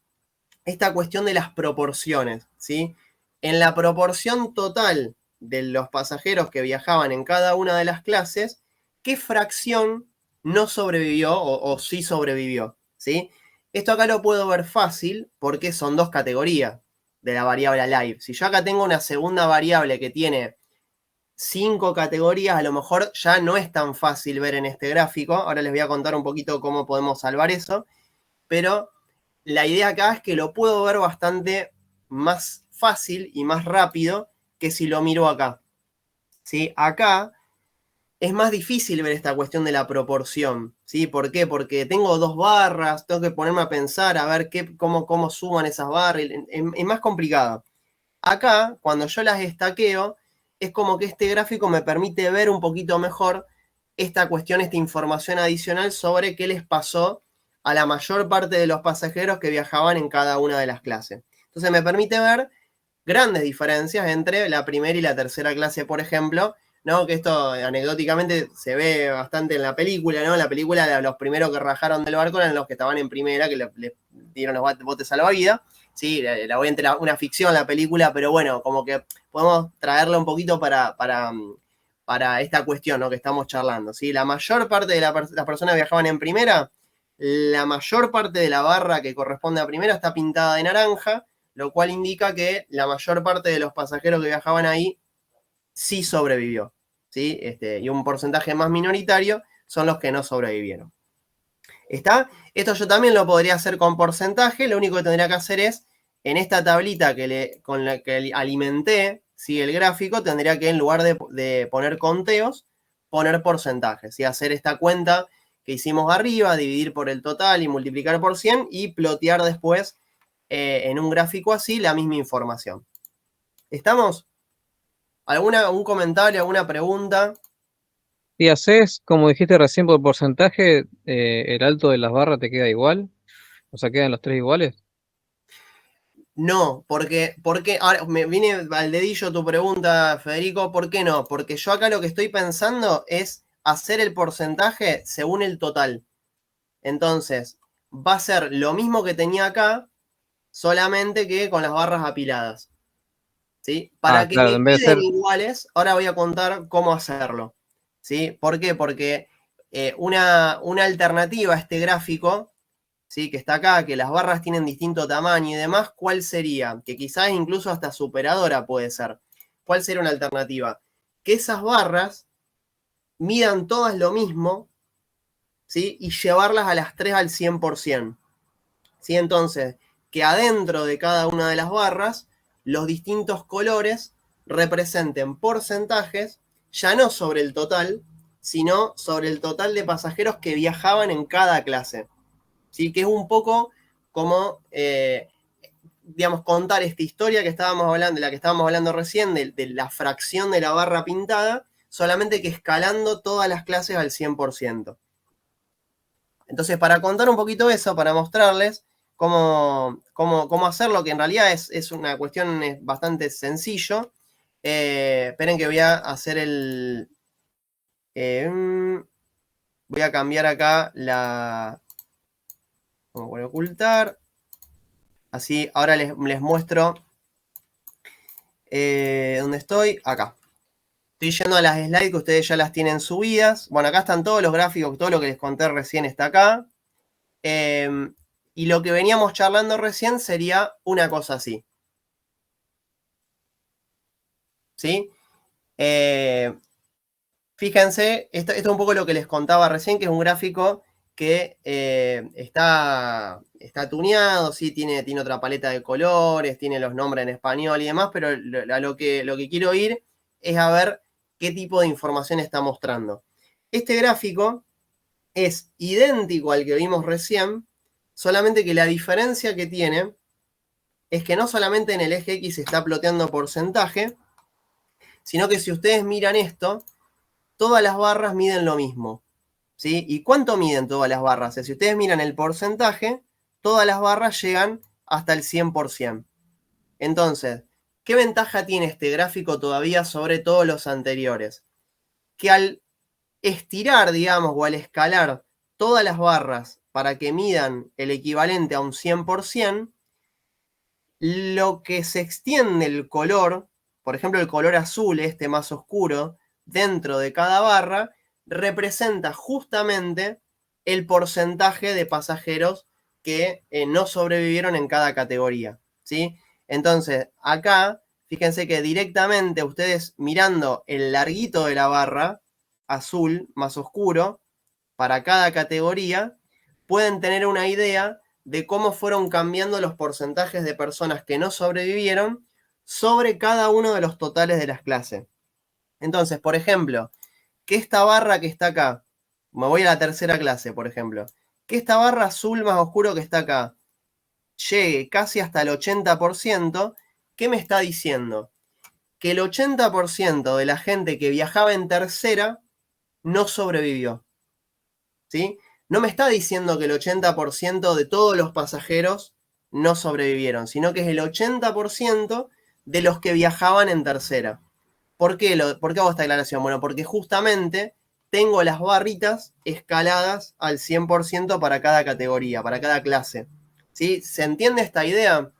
esta cuestión de las proporciones, ¿sí? En la proporción total de los pasajeros que viajaban en cada una de las clases, ¿qué fracción no sobrevivió o sí sobrevivió? ¿Sí? Esto acá lo puedo ver fácil porque son dos categorías de la variable alive. Si yo acá tengo una segunda variable que tiene 5 categorías, a lo mejor ya no es tan fácil ver en este gráfico. Ahora les voy a contar un poquito cómo podemos salvar eso, pero la idea acá es que lo puedo ver bastante más fácil y más rápido que si lo miro acá. ¿Sí? Acá es más difícil ver esta cuestión de la proporción. ¿Sí? ¿Por qué? Porque tengo 2 barras, tengo que ponerme a pensar, a ver cómo suman esas barras, es más complicado. Acá, cuando yo las estaqueo, es como que este gráfico me permite ver un poquito mejor esta cuestión, esta información adicional sobre qué les pasó a la mayor parte de los pasajeros que viajaban en cada una de las clases. Entonces me permite ver grandes diferencias entre la primera y la tercera clase, por ejemplo, ¿no? Que esto anecdóticamente se ve bastante en la película, ¿no? En la película los primeros que rajaron del barco eran los que estaban en primera, que le dieron los botes salvavidas. Sí, obviamente una ficción la película, pero bueno, como que podemos traerla un poquito para esta cuestión, ¿no? Que estamos charlando, ¿sí? La mayor parte de las personas que viajaban en primera, la mayor parte de la barra que corresponde a primera está pintada de naranja, lo cual indica que la mayor parte de los pasajeros que viajaban ahí sí sobrevivió, ¿sí? Y un porcentaje más minoritario son los que no sobrevivieron. ¿Está? Esto yo también lo podría hacer con porcentaje, lo único que tendría que hacer es, en esta tablita con la que alimenté, ¿sí? El gráfico, tendría que en lugar de poner conteos, poner porcentajes, ¿sí? Hacer esta cuenta que hicimos arriba, dividir por el total y multiplicar por 100 y plotear después en un gráfico así la misma información. ¿Estamos? ¿Algún comentario, alguna pregunta? Si haces, como dijiste recién, por porcentaje, el alto de las barras te queda igual. O sea, quedan los 3 iguales. No, porque ahora me viene al dedillo tu pregunta, Federico, ¿por qué no? Porque yo acá lo que estoy pensando es hacer el porcentaje según el total. Entonces, va a ser lo mismo que tenía acá, solamente que con las barras apiladas. ¿Sí? Para que Claro, me en vez de queden ser. iguales, ahora voy a contar cómo hacerlo. ¿Sí? ¿Por qué? Porque una alternativa a este gráfico, ¿sí? Que está acá, que las barras tienen distinto tamaño y demás, ¿cuál sería? Que quizás incluso hasta superadora puede ser. ¿Cuál sería una alternativa? Que esas barras midan todas lo mismo, ¿sí? Y llevarlas a las 3 al 100%. ¿Sí? Entonces, que adentro de cada una de las barras, los distintos colores representen porcentajes, ya no sobre el total, sino sobre el total de pasajeros que viajaban en cada clase. ¿Sí? Que es un poco como, digamos, contar esta historia que estábamos hablando, de la que estábamos hablando recién, de la fracción de la barra pintada, solamente que escalando todas las clases al 100%. Entonces, para contar un poquito eso, para mostrarles cómo hacerlo, que en realidad es una cuestión bastante sencillo. Esperen que voy a hacer voy a cambiar acá como voy a ocultar. Así, ahora les muestro dónde estoy. Acá. Estoy yendo a las slides que ustedes ya las tienen subidas. Bueno, acá están todos los gráficos, todo lo que les conté recién está acá. Y lo que veníamos charlando recién sería una cosa así. ¿Sí? Fíjense, esto es un poco lo que les contaba recién, que es un gráfico que está tuneado, ¿sí? Tiene otra paleta de colores, tiene los nombres en español y demás, pero a lo que quiero ir es a ver qué tipo de información está mostrando. Este gráfico es idéntico al que vimos recién, solamente que la diferencia que tiene es que no solamente en el eje X se está ploteando porcentaje, sino que si ustedes miran esto, todas las barras miden lo mismo. ¿Sí? ¿Y cuánto miden todas las barras? Si ustedes miran el porcentaje, todas las barras llegan hasta el 100%. Entonces, ¿qué ventaja tiene este gráfico todavía sobre todos los anteriores? Que al estirar, digamos, o al escalar todas las barras para que midan el equivalente a un 100%, lo que se extiende el color, por ejemplo el color azul, este más oscuro, dentro de cada barra, representa justamente el porcentaje de pasajeros que no sobrevivieron en cada categoría, ¿sí? Entonces, acá fíjense que directamente ustedes mirando el larguito de la barra, azul más oscuro, para cada categoría, pueden tener una idea de cómo fueron cambiando los porcentajes de personas que no sobrevivieron sobre cada uno de los totales de las clases. Entonces, por ejemplo, que esta barra que está acá, me voy a la tercera clase, por ejemplo, que esta barra azul más oscuro que está acá llegue casi hasta el 80%, ¿qué me está diciendo? Que el 80% de la gente que viajaba en tercera no sobrevivió. ¿Sí? No me está diciendo que el 80% de todos los pasajeros no sobrevivieron, sino que es el 80% de los que viajaban en tercera. ¿Por qué hago esta aclaración? Bueno, porque justamente tengo las barritas escaladas al 100% para cada categoría, para cada clase. ¿Sí? ¿Se entiende esta idea?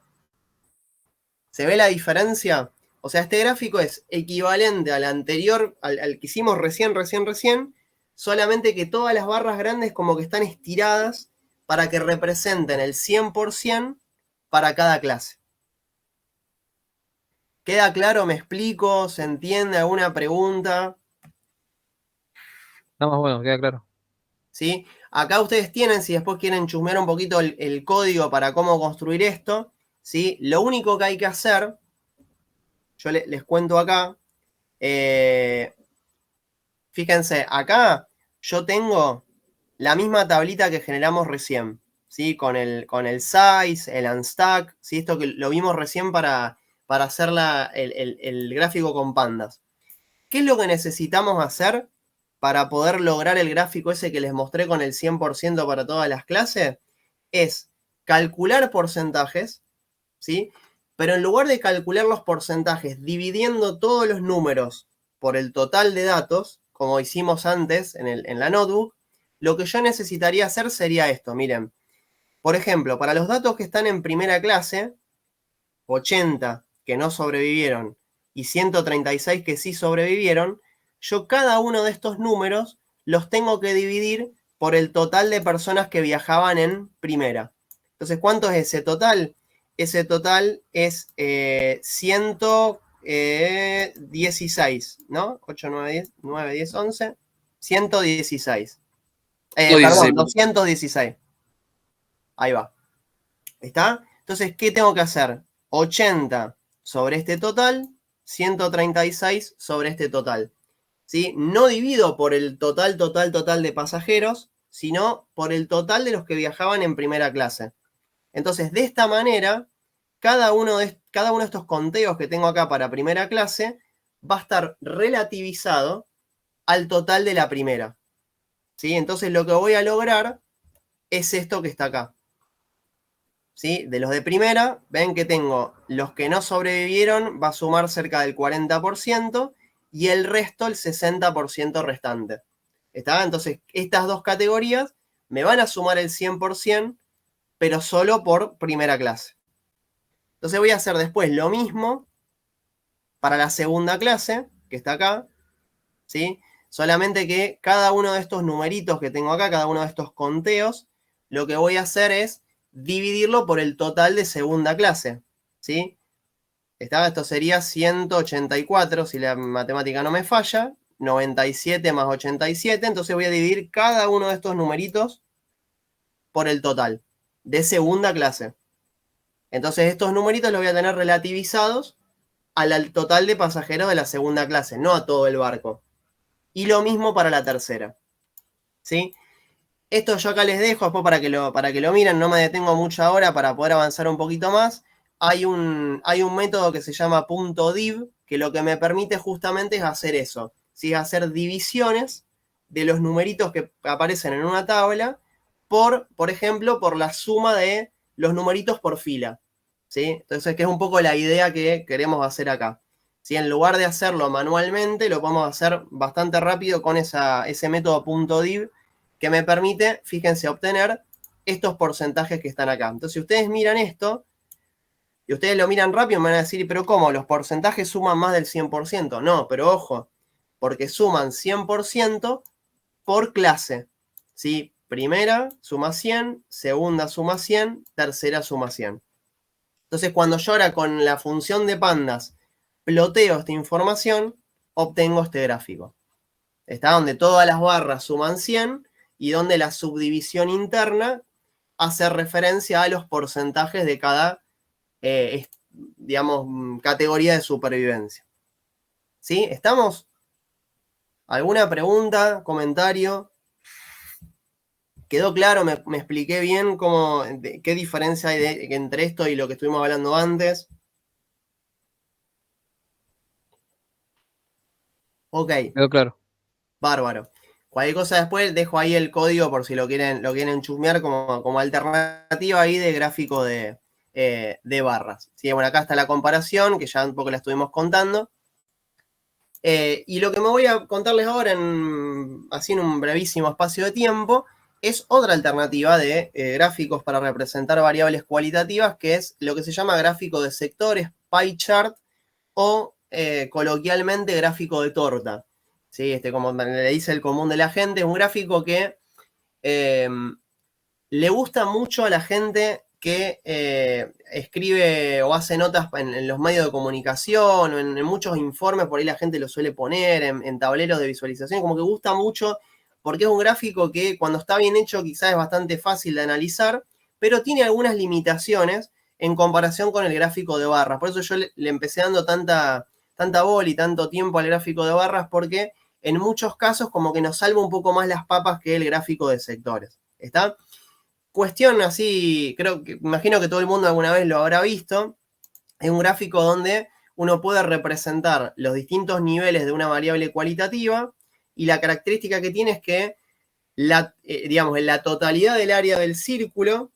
¿Se ve la diferencia? O sea, este gráfico es equivalente al anterior, al que hicimos recién, solamente que todas las barras grandes como que están estiradas para que representen el 100% para cada clase. ¿Queda claro? ¿Me explico? ¿Se entiende? ¿Alguna pregunta? Está más bueno, queda claro. ¿Sí? Acá ustedes tienen, si después quieren chusmear un poquito el código para cómo construir esto, ¿sí? Lo único que hay que hacer, yo les cuento acá, fíjense, acá yo tengo la misma tablita que generamos recién, ¿sí? Con el size, el unstack, ¿sí? Esto que lo vimos recién para hacer el gráfico con pandas. ¿Qué es lo que necesitamos hacer para poder lograr el gráfico ese que les mostré con el 100% para todas las clases? Es calcular porcentajes, ¿sí? Pero en lugar de calcular los porcentajes dividiendo todos los números por el total de datos, como hicimos antes en la notebook, lo que yo necesitaría hacer sería esto, miren. Por ejemplo, para los datos que están en primera clase, 80 que no sobrevivieron y 136 que sí sobrevivieron, yo cada uno de estos números los tengo que dividir por el total de personas que viajaban en primera. Entonces, ¿cuánto es ese total? Ese total es 116, ¿no? 8, 9, 10, 11, 116. Perdón, 216. Ahí va. ¿Está? Entonces, ¿qué tengo que hacer? 80 sobre este total, 136 sobre este total. ¿Sí? No divido por el total de pasajeros, sino por el total de los que viajaban en primera clase. Entonces, de esta manera, cada uno de estos conteos que tengo acá para primera clase va a estar relativizado al total de la primera. ¿Sí? Entonces, lo que voy a lograr es esto que está acá. ¿Sí? De los de primera, ven que tengo los que no sobrevivieron, va a sumar cerca del 40% y el resto, el 60% restante. ¿Está? Entonces, estas dos categorías me van a sumar el 100%, pero solo por primera clase. Entonces voy a hacer después lo mismo para la segunda clase, que está acá, ¿sí? Solamente que cada uno de estos numeritos que tengo acá, cada uno de estos conteos, lo que voy a hacer es dividirlo por el total de segunda clase, ¿sí? Esto sería 184, si la matemática no me falla, 97 más 87, entonces voy a dividir cada uno de estos numeritos por el total de segunda clase. Entonces estos numeritos los voy a tener relativizados al total de pasajeros de la segunda clase, no a todo el barco. Y lo mismo para la tercera, ¿sí? Esto yo acá les dejo después para que lo miren, no me detengo mucho ahora para poder avanzar un poquito más. Hay un método que se llama .div, que lo que me permite justamente es hacer eso, ¿sí? Hacer divisiones de los numeritos que aparecen en una tabla por ejemplo, por la suma de los numeritos por fila, ¿sí? Entonces, que es un poco la idea que queremos hacer acá. ¿Sí? En lugar de hacerlo manualmente, lo podemos hacer bastante rápido con ese método .div, que me permite, fíjense, obtener estos porcentajes que están acá. Entonces, si ustedes miran esto, y ustedes lo miran rápido, me van a decir, pero ¿cómo? ¿Los porcentajes suman más del 100%? No, pero ojo, porque suman 100% por clase, ¿sí? Primera suma 100, segunda suma 100, tercera suma 100. Entonces, cuando yo ahora con la función de pandas ploteo esta información, obtengo este gráfico. Está donde todas las barras suman 100 y donde la subdivisión interna hace referencia a los porcentajes de cada, digamos, categoría de supervivencia. ¿Sí? ¿Estamos? ¿Alguna pregunta, comentario? ¿Quedó claro? ¿Me expliqué bien qué diferencia hay entre esto y lo que estuvimos hablando antes? Ok. Quedó claro. Bárbaro. Cualquier cosa después dejo ahí el código por si lo quieren chusmear como alternativa ahí de gráfico de barras. ¿Sí? Bueno, acá está la comparación, que ya un poco la estuvimos contando. Y lo que me voy a contarles ahora, así en un brevísimo espacio de tiempo, es otra alternativa de gráficos para representar variables cualitativas, que es lo que se llama gráfico de sectores, pie chart, o coloquialmente gráfico de torta. ¿Sí? Como le dice el común de la gente, es un gráfico que le gusta mucho a la gente que escribe o hace notas en los medios de comunicación o en muchos informes, por ahí la gente lo suele poner en tableros de visualización, como que gusta mucho porque es un gráfico que cuando está bien hecho quizás es bastante fácil de analizar, pero tiene algunas limitaciones en comparación con el gráfico de barras. Por eso yo le empecé dando tanta bola y tanto tiempo al gráfico de barras, porque en muchos casos como que nos salva un poco más las papas que el gráfico de sectores. ¿Está? Cuestión así, imagino que todo el mundo alguna vez lo habrá visto, es un gráfico donde uno puede representar los distintos niveles de una variable cualitativa y la característica que tiene es que digamos, en la totalidad del área del círculo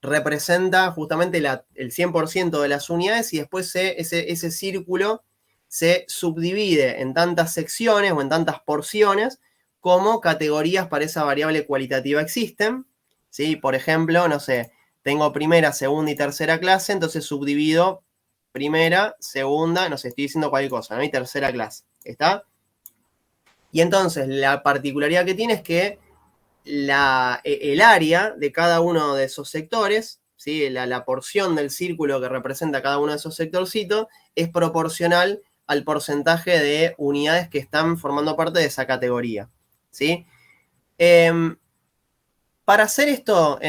representa justamente el 100% de las unidades y después ese círculo se subdivide en tantas secciones o en tantas porciones como categorías para esa variable cualitativa existen. ¿Sí? Por ejemplo, no sé, tengo primera, segunda y tercera clase, entonces subdivido primera, segunda, no sé, estoy diciendo cualquier cosa, ¿no? Y tercera clase, ¿está? Y entonces la particularidad que tiene es que el área de cada uno de esos sectores, ¿sí? La porción del círculo que representa cada uno de esos sectorcitos, es proporcional al porcentaje de unidades que están formando parte de esa categoría, ¿sí? Para hacer esto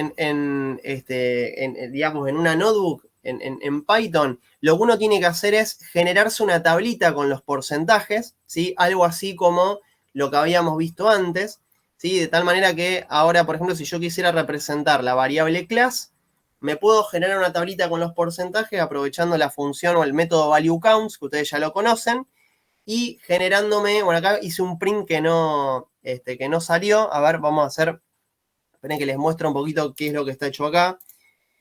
digamos, en una notebook, en Python, lo que uno tiene que hacer es generarse una tablita con los porcentajes, ¿sí? Algo así como lo que habíamos visto antes, ¿sí? De tal manera que ahora, por ejemplo, si yo quisiera representar la variable class, me puedo generar una tablita con los porcentajes aprovechando la función o el método value counts, que ustedes ya lo conocen, y generándome, bueno, acá hice un print que no salió. A ver, vamos a hacer... Esperen que les muestro un poquito qué es lo que está hecho acá.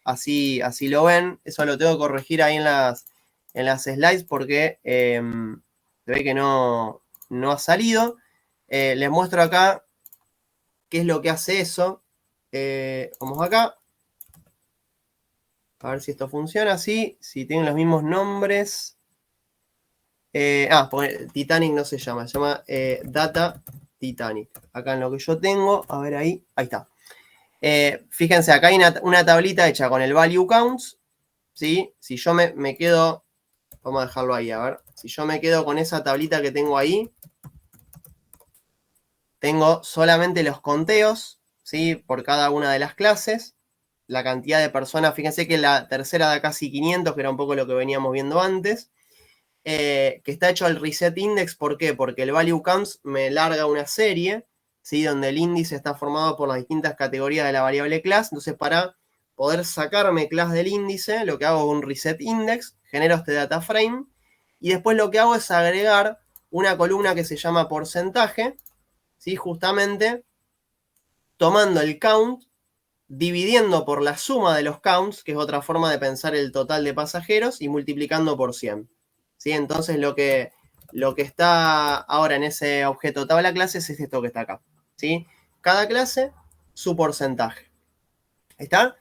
Así lo ven. Eso lo tengo que corregir ahí en las slides porque se ve que no ha salido. Les muestro acá qué es lo que hace eso. Vamos acá. A ver si esto funciona así. Si tienen los mismos nombres. Porque Titanic no se llama Data Titanic. Acá en lo que yo tengo. A ver ahí está. Fíjense, acá hay una tablita hecha con el value counts, ¿sí? Si yo me quedo, vamos a dejarlo ahí, a ver. Si yo me quedo con esa tablita que tengo ahí, tengo solamente los conteos, ¿sí? Por cada una de las clases, la cantidad de personas. Fíjense que la tercera da casi 500, que era un poco lo que veníamos viendo antes, que está hecho al reset index. ¿Por qué? Porque el value counts me larga una serie, ¿sí? Donde el índice está formado por las distintas categorías de la variable class. Entonces, para poder sacarme class del índice, lo que hago es un reset index, genero este data frame, y después lo que hago es agregar una columna que se llama porcentaje, ¿sí? Justamente tomando el count, dividiendo por la suma de los counts, que es otra forma de pensar el total de pasajeros, y multiplicando por 100. ¿Sí? Entonces lo que está ahora en ese objeto tabla clases es esto que está acá, ¿sí? Cada clase, su porcentaje. ¿Está?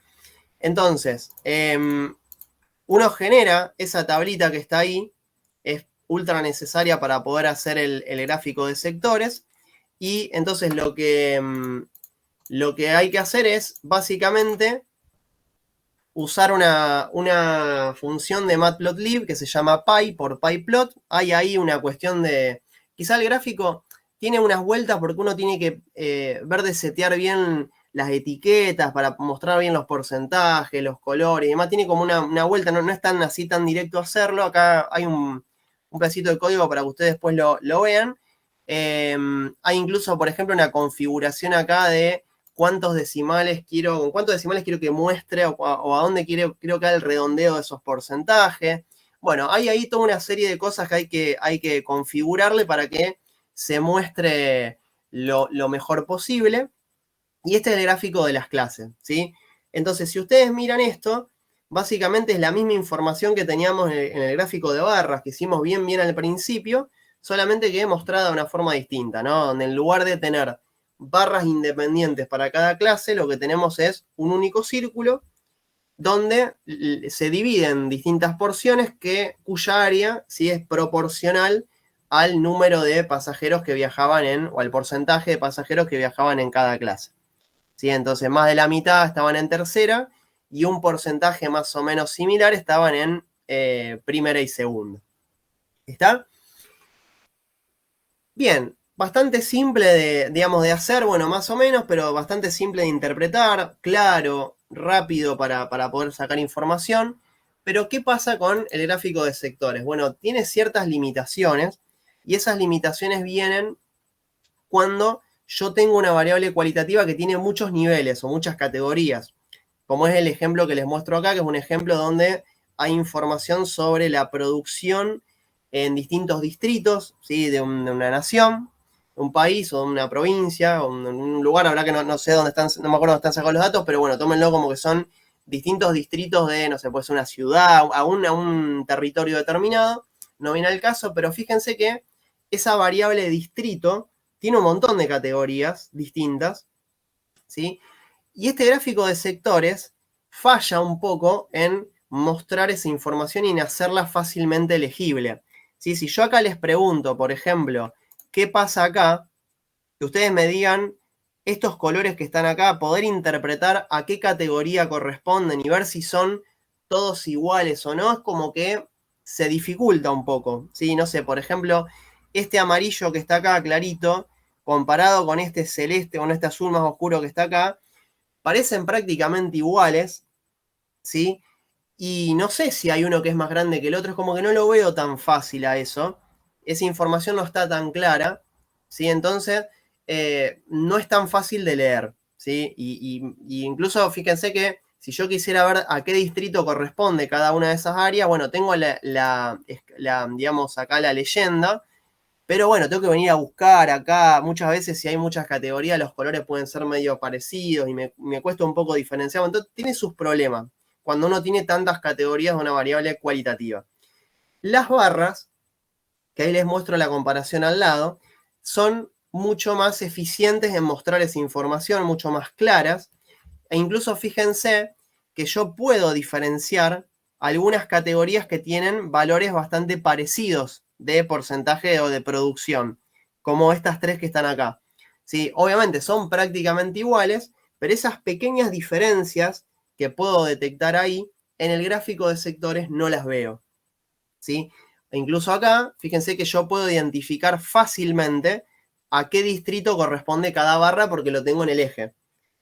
Entonces, uno genera esa tablita que está ahí, es ultra necesaria para poder hacer el gráfico de sectores, y entonces lo que hay que hacer es, básicamente, usar una función de matplotlib que se llama py por pyplot. Hay ahí una cuestión de, quizá el gráfico tiene unas vueltas porque uno tiene que ver de setear bien las etiquetas para mostrar bien los porcentajes, los colores y demás. Tiene como una vuelta, no es tan así tan directo hacerlo. Acá hay un pedacito de código para que ustedes después lo vean. Hay incluso, por ejemplo, una configuración acá de con cuántos decimales quiero que muestre o a dónde quiero que haga el redondeo de esos porcentajes. Bueno, hay ahí toda una serie de cosas que hay que configurarle para que se muestre lo mejor posible. Y este es el gráfico de las clases, ¿sí? Entonces, si ustedes miran esto, básicamente es la misma información que teníamos en el gráfico de barras, que hicimos bien al principio, solamente que mostrada de una forma distinta, ¿no? Donde en lugar de tener barras independientes para cada clase, lo que tenemos es un único círculo donde se dividen en distintas porciones cuya área sí es proporcional al número de pasajeros que viajaban o al porcentaje de pasajeros que viajaban en cada clase. ¿Sí? Entonces, más de la mitad estaban en tercera y un porcentaje más o menos similar estaban en primera y segunda. ¿Está? Bien, bastante simple de hacer, bueno, más o menos, pero bastante simple de interpretar, claro, rápido para poder sacar información. Pero, ¿qué pasa con el gráfico de sectores? Bueno, tiene ciertas limitaciones y esas limitaciones vienen cuando yo tengo una variable cualitativa que tiene muchos niveles o muchas categorías, como es el ejemplo que les muestro acá, que es un ejemplo donde hay información sobre la producción en distintos distritos, ¿sí? de una nación, un país o una provincia, o un lugar, habrá que no sé dónde están, no me acuerdo dónde están sacados los datos, pero bueno, tómenlo como que son distintos distritos de, no sé, puede ser una ciudad, a un territorio determinado, no viene al caso, pero fíjense que esa variable distrito tiene un montón de categorías distintas, ¿sí? Y este gráfico de sectores falla un poco en mostrar esa información y en hacerla fácilmente legible. ¿Sí? Si yo acá les pregunto, por ejemplo, ¿qué pasa acá? Que ustedes me digan estos colores que están acá, poder interpretar a qué categoría corresponden y ver si son todos iguales o no, es como que se dificulta un poco. ¿Sí? No sé, por ejemplo, este amarillo que está acá clarito, comparado con este celeste, con este azul más oscuro que está acá, parecen prácticamente iguales, ¿sí? Y no sé si hay uno que es más grande que el otro, es como que no lo veo tan fácil a eso. Esa información no está tan clara, ¿sí? Entonces, no es tan fácil de leer, ¿sí? Y incluso fíjense que si yo quisiera ver a qué distrito corresponde cada una de esas áreas, bueno, tengo digamos, acá la leyenda, pero bueno, tengo que venir a buscar acá. Muchas veces, si hay muchas categorías, los colores pueden ser medio parecidos y me cuesta un poco diferenciar. Entonces, tiene sus problemas cuando uno tiene tantas categorías de una variable cualitativa. Las barras, que ahí les muestro la comparación al lado, son mucho más eficientes en mostrar esa información, mucho más claras. E incluso fíjense que yo puedo diferenciar algunas categorías que tienen valores bastante parecidos de porcentaje o de producción, como estas tres que están acá. ¿Sí? Obviamente son prácticamente iguales, pero esas pequeñas diferencias que puedo detectar ahí, en el gráfico de sectores no las veo. ¿Sí? E incluso acá, fíjense que yo puedo identificar fácilmente a qué distrito corresponde cada barra porque lo tengo en el eje.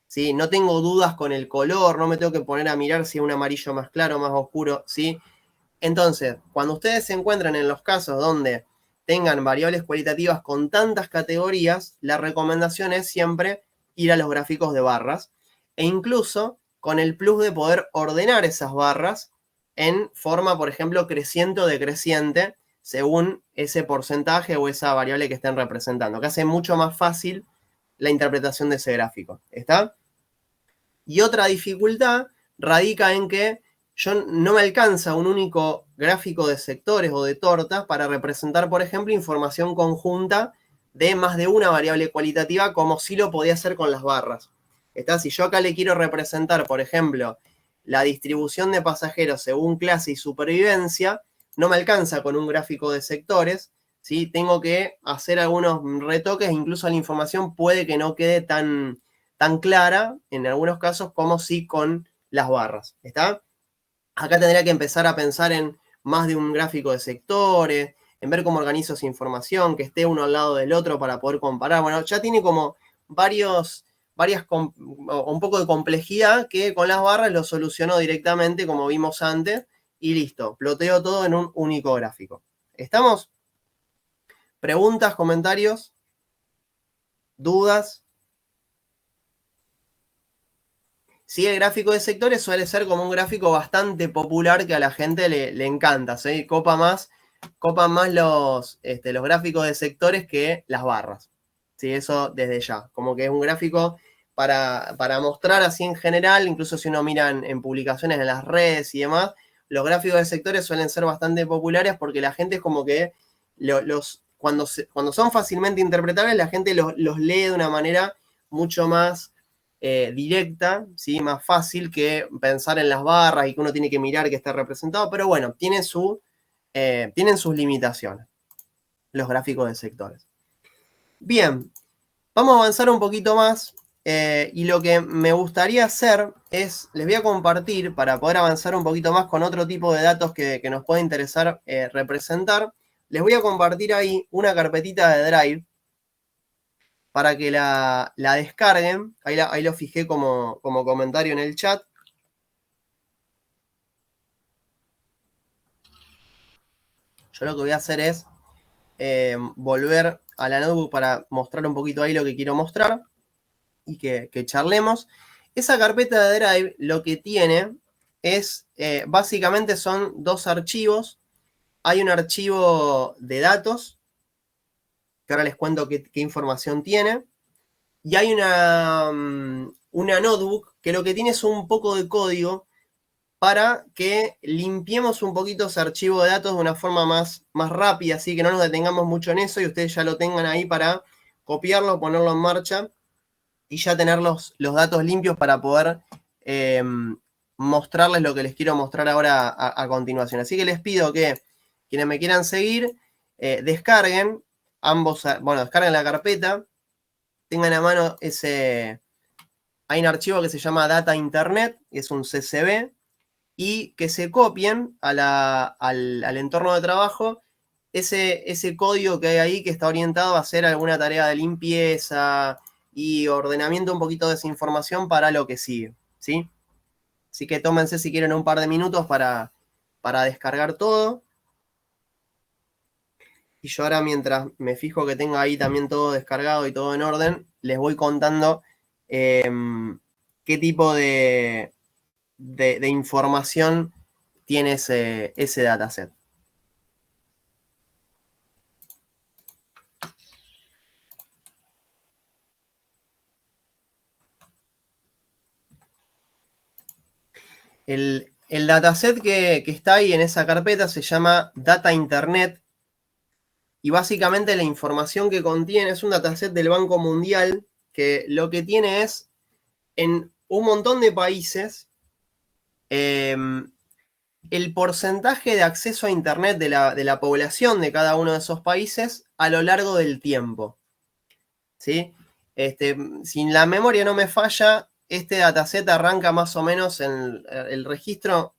¿Sí? No tengo dudas con el color, no me tengo que poner a mirar si es un amarillo más claro o más oscuro, ¿sí? Entonces, cuando ustedes se encuentran en los casos donde tengan variables cualitativas con tantas categorías, la recomendación es siempre ir a los gráficos de barras e incluso con el plus de poder ordenar esas barras en forma, por ejemplo, creciente o decreciente según ese porcentaje o esa variable que estén representando, que hace mucho más fácil la interpretación de ese gráfico. ¿Está? Y otra dificultad radica en que yo no me alcanza un único gráfico de sectores o de tortas para representar, por ejemplo, información conjunta de más de una variable cualitativa, como sí lo podía hacer con las barras. ¿Está? Si yo acá le quiero representar, por ejemplo, la distribución de pasajeros según clase y supervivencia, no me alcanza con un gráfico de sectores, ¿sí? Tengo que hacer algunos retoques, incluso la información puede que no quede tan clara en algunos casos como si con las barras, ¿está? Acá tendría que empezar a pensar en más de un gráfico de sectores, en ver cómo organizo esa información, que esté uno al lado del otro para poder comparar. Bueno, ya tiene como un poco de complejidad que con las barras lo solucionó directamente, como vimos antes, y listo, ploteo todo en un único gráfico. ¿Estamos? ¿Preguntas, comentarios? ¿Dudas? Sí, el gráfico de sectores suele ser como un gráfico bastante popular que a la gente le encanta, ¿sí? Copan más los gráficos de sectores que las barras. Sí, eso desde ya. Como que es un gráfico para mostrar así en general, incluso si uno mira en publicaciones en las redes y demás, los gráficos de sectores suelen ser bastante populares porque la gente es como que cuando son fácilmente interpretables, la gente los lee de una manera mucho más directa, ¿sí? Más fácil que pensar en las barras y que uno tiene que mirar que esté representado, pero bueno, tienen sus limitaciones, los gráficos de sectores. Bien, vamos a avanzar un poquito más y lo que me gustaría hacer es, les voy a compartir para poder avanzar un poquito más con otro tipo de datos que nos puede interesar representar, les voy a compartir ahí una carpetita de Drive para que la descarguen. Ahí lo fijé como comentario en el chat. Yo lo que voy a hacer es volver a la notebook para mostrar un poquito ahí lo que quiero mostrar y que charlemos. Esa carpeta de Drive lo que tiene es, básicamente son dos archivos. Hay un archivo de datos, que ahora les cuento qué información tiene. Y hay una notebook que lo que tiene es un poco de código para que limpiemos un poquito ese archivo de datos de una forma más rápida, así que no nos detengamos mucho en eso y ustedes ya lo tengan ahí para copiarlo, ponerlo en marcha y ya tener los datos limpios para poder mostrarles lo que les quiero mostrar ahora a continuación. Así que les pido que quienes me quieran seguir, descarguen descarguen la carpeta, tengan a mano hay un archivo que se llama Data Internet, que es un CSV, y que se copien al entorno de trabajo ese código que hay ahí que está orientado a hacer alguna tarea de limpieza y ordenamiento un poquito de esa información para lo que sigue, ¿sí? Así que tómense si quieren un par de minutos para descargar todo. Y yo ahora, mientras me fijo que tenga ahí también todo descargado y todo en orden, les voy contando qué tipo de información tiene ese dataset. El dataset que está ahí en esa carpeta se llama Data Internet y básicamente la información que contiene es un dataset del Banco Mundial que lo que tiene es en un montón de países el porcentaje de acceso a Internet de la población de cada uno de esos países a lo largo del tiempo, ¿sí? Si la memoria no me falla, este dataset arranca más o menos en el registro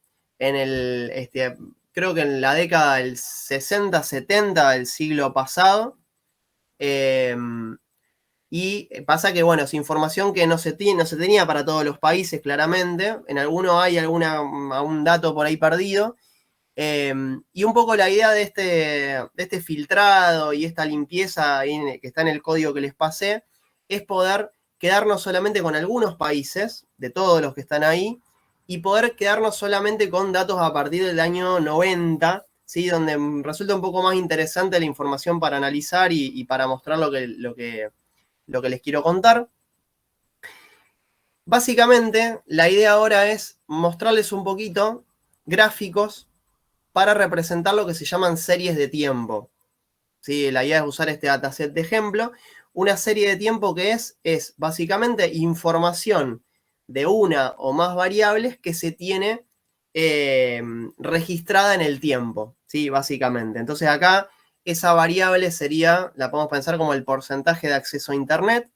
creo que en la década del 60-70 del siglo pasado. Y pasa que, bueno, es información que no se tenía para todos los países, claramente. En alguno hay algún dato por ahí perdido. Y un poco la idea de este filtrado y esta limpieza que está en el código que les pasé es poder quedarnos solamente con algunos países, de todos los que están ahí, y poder quedarnos solamente con datos a partir del año 90, ¿sí? Donde resulta un poco más interesante la información para analizar y para mostrar lo que les quiero contar. Básicamente, la idea ahora es mostrarles un poquito gráficos para representar lo que se llaman series de tiempo. ¿Sí? La idea es usar este dataset de ejemplo. Una serie de tiempo que es básicamente información de una o más variables que se tiene registrada en el tiempo, ¿sí? Básicamente. Entonces acá esa variable la podemos pensar como el porcentaje de acceso a Internet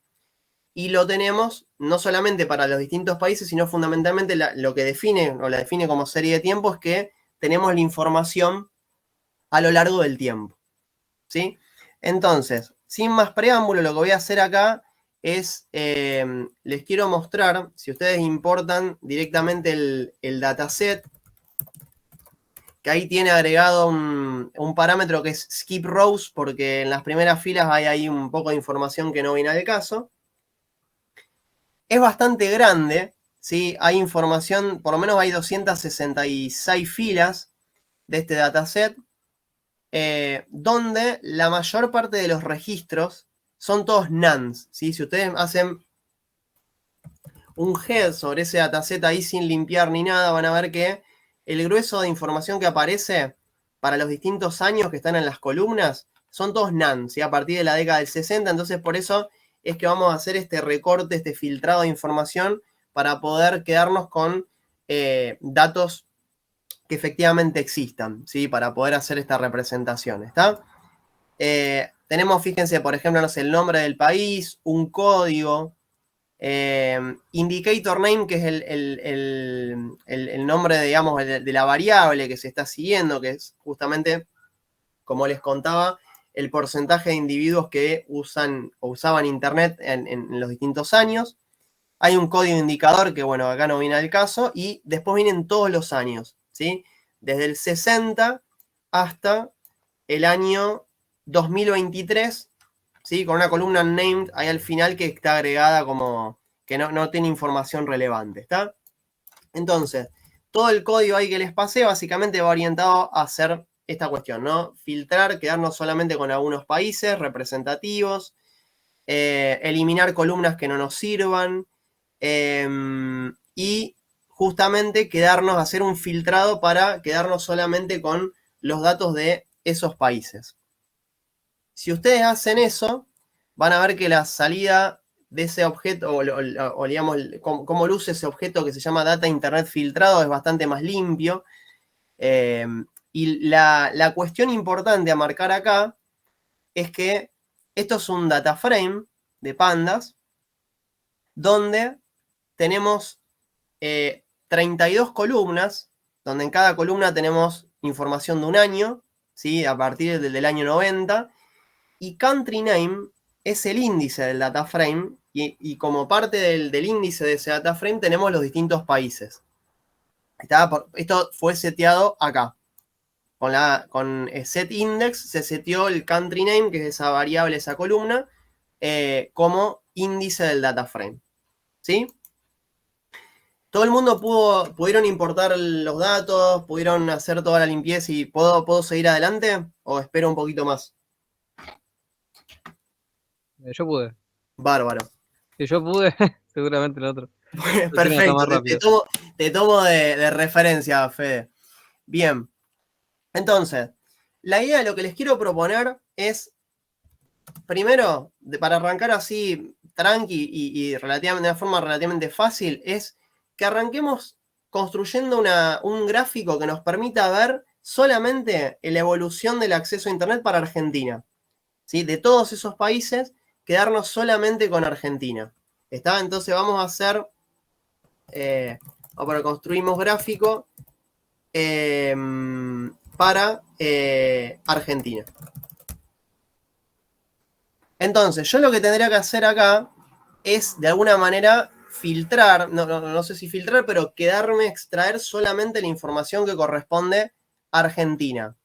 y lo tenemos no solamente para los distintos países, sino fundamentalmente lo que define, o la define como serie de tiempo, es que tenemos la información a lo largo del tiempo, ¿sí? Entonces, sin más preámbulo, lo que voy a hacer acá es, les quiero mostrar, si ustedes importan directamente el dataset, que ahí tiene agregado un parámetro que es skip rows, porque en las primeras filas hay ahí un poco de información que no viene al caso. Es bastante grande, ¿sí? Hay información, por lo menos hay 266 filas de este dataset, donde la mayor parte de los registros son todos nonce, ¿sí? Si ustedes hacen un head sobre ese dataset ahí sin limpiar ni nada, van a ver que el grueso de información que aparece para los distintos años que están en las columnas son todos nonce, ¿sí? A partir de la década del 60, entonces por eso es que vamos a hacer este recorte, este filtrado de información para poder quedarnos con datos que efectivamente existan, ¿sí? Para poder hacer esta representación, ¿está? Tenemos, fíjense, por ejemplo, no sé, el nombre del país, un código, indicator name, que es el nombre, digamos, de la variable que se está siguiendo, que es justamente, como les contaba, el porcentaje de individuos que usan o usaban Internet en los distintos años. Hay un código indicador que, bueno, acá no viene al caso, y después vienen todos los años, ¿sí? Desde el 60 hasta el año 2023, ¿sí? Con una columna named ahí al final que está agregada como que no tiene información relevante, ¿está? Entonces, todo el código ahí que les pasé básicamente va orientado a hacer esta cuestión, ¿no? Filtrar, quedarnos solamente con algunos países representativos, eliminar columnas que no nos sirvan, y justamente quedarnos, hacer un filtrado para quedarnos solamente con los datos de esos países. Si ustedes hacen eso, van a ver que la salida de ese objeto, o digamos, cómo luce ese objeto que se llama Data Internet Filtrado, es bastante más limpio. Y la cuestión importante a marcar acá es que esto es un data frame de pandas, donde tenemos 32 columnas, donde en cada columna tenemos información de un año, ¿sí? A partir del año 90, y country name es el índice del data frame, y como parte del índice de ese data frame tenemos los distintos países. Esto fue seteado acá. Con set index se seteó el country name, que es esa variable, esa columna, como índice del data frame, ¿sí? Todo el mundo pudieron importar los datos, pudieron hacer toda la limpieza y ¿puedo seguir adelante? ¿O espero un poquito más? Yo pude. Bárbaro. Si yo pude, seguramente el otro. Perfecto, te tomo de referencia, Fede. Bien, entonces, la idea de lo que les quiero proponer es, primero, para arrancar así tranqui y relativamente, de una forma relativamente fácil, es que arranquemos construyendo un gráfico que nos permita ver solamente la evolución del acceso a Internet para Argentina, ¿sí? De todos esos países, quedarnos solamente con Argentina. ¿Está? Entonces vamos a hacer, ahora construimos gráfico para Argentina. Entonces, yo lo que tendría que hacer acá es, de alguna manera, filtrar, no sé si filtrar, pero extraer solamente la información que corresponde a Argentina.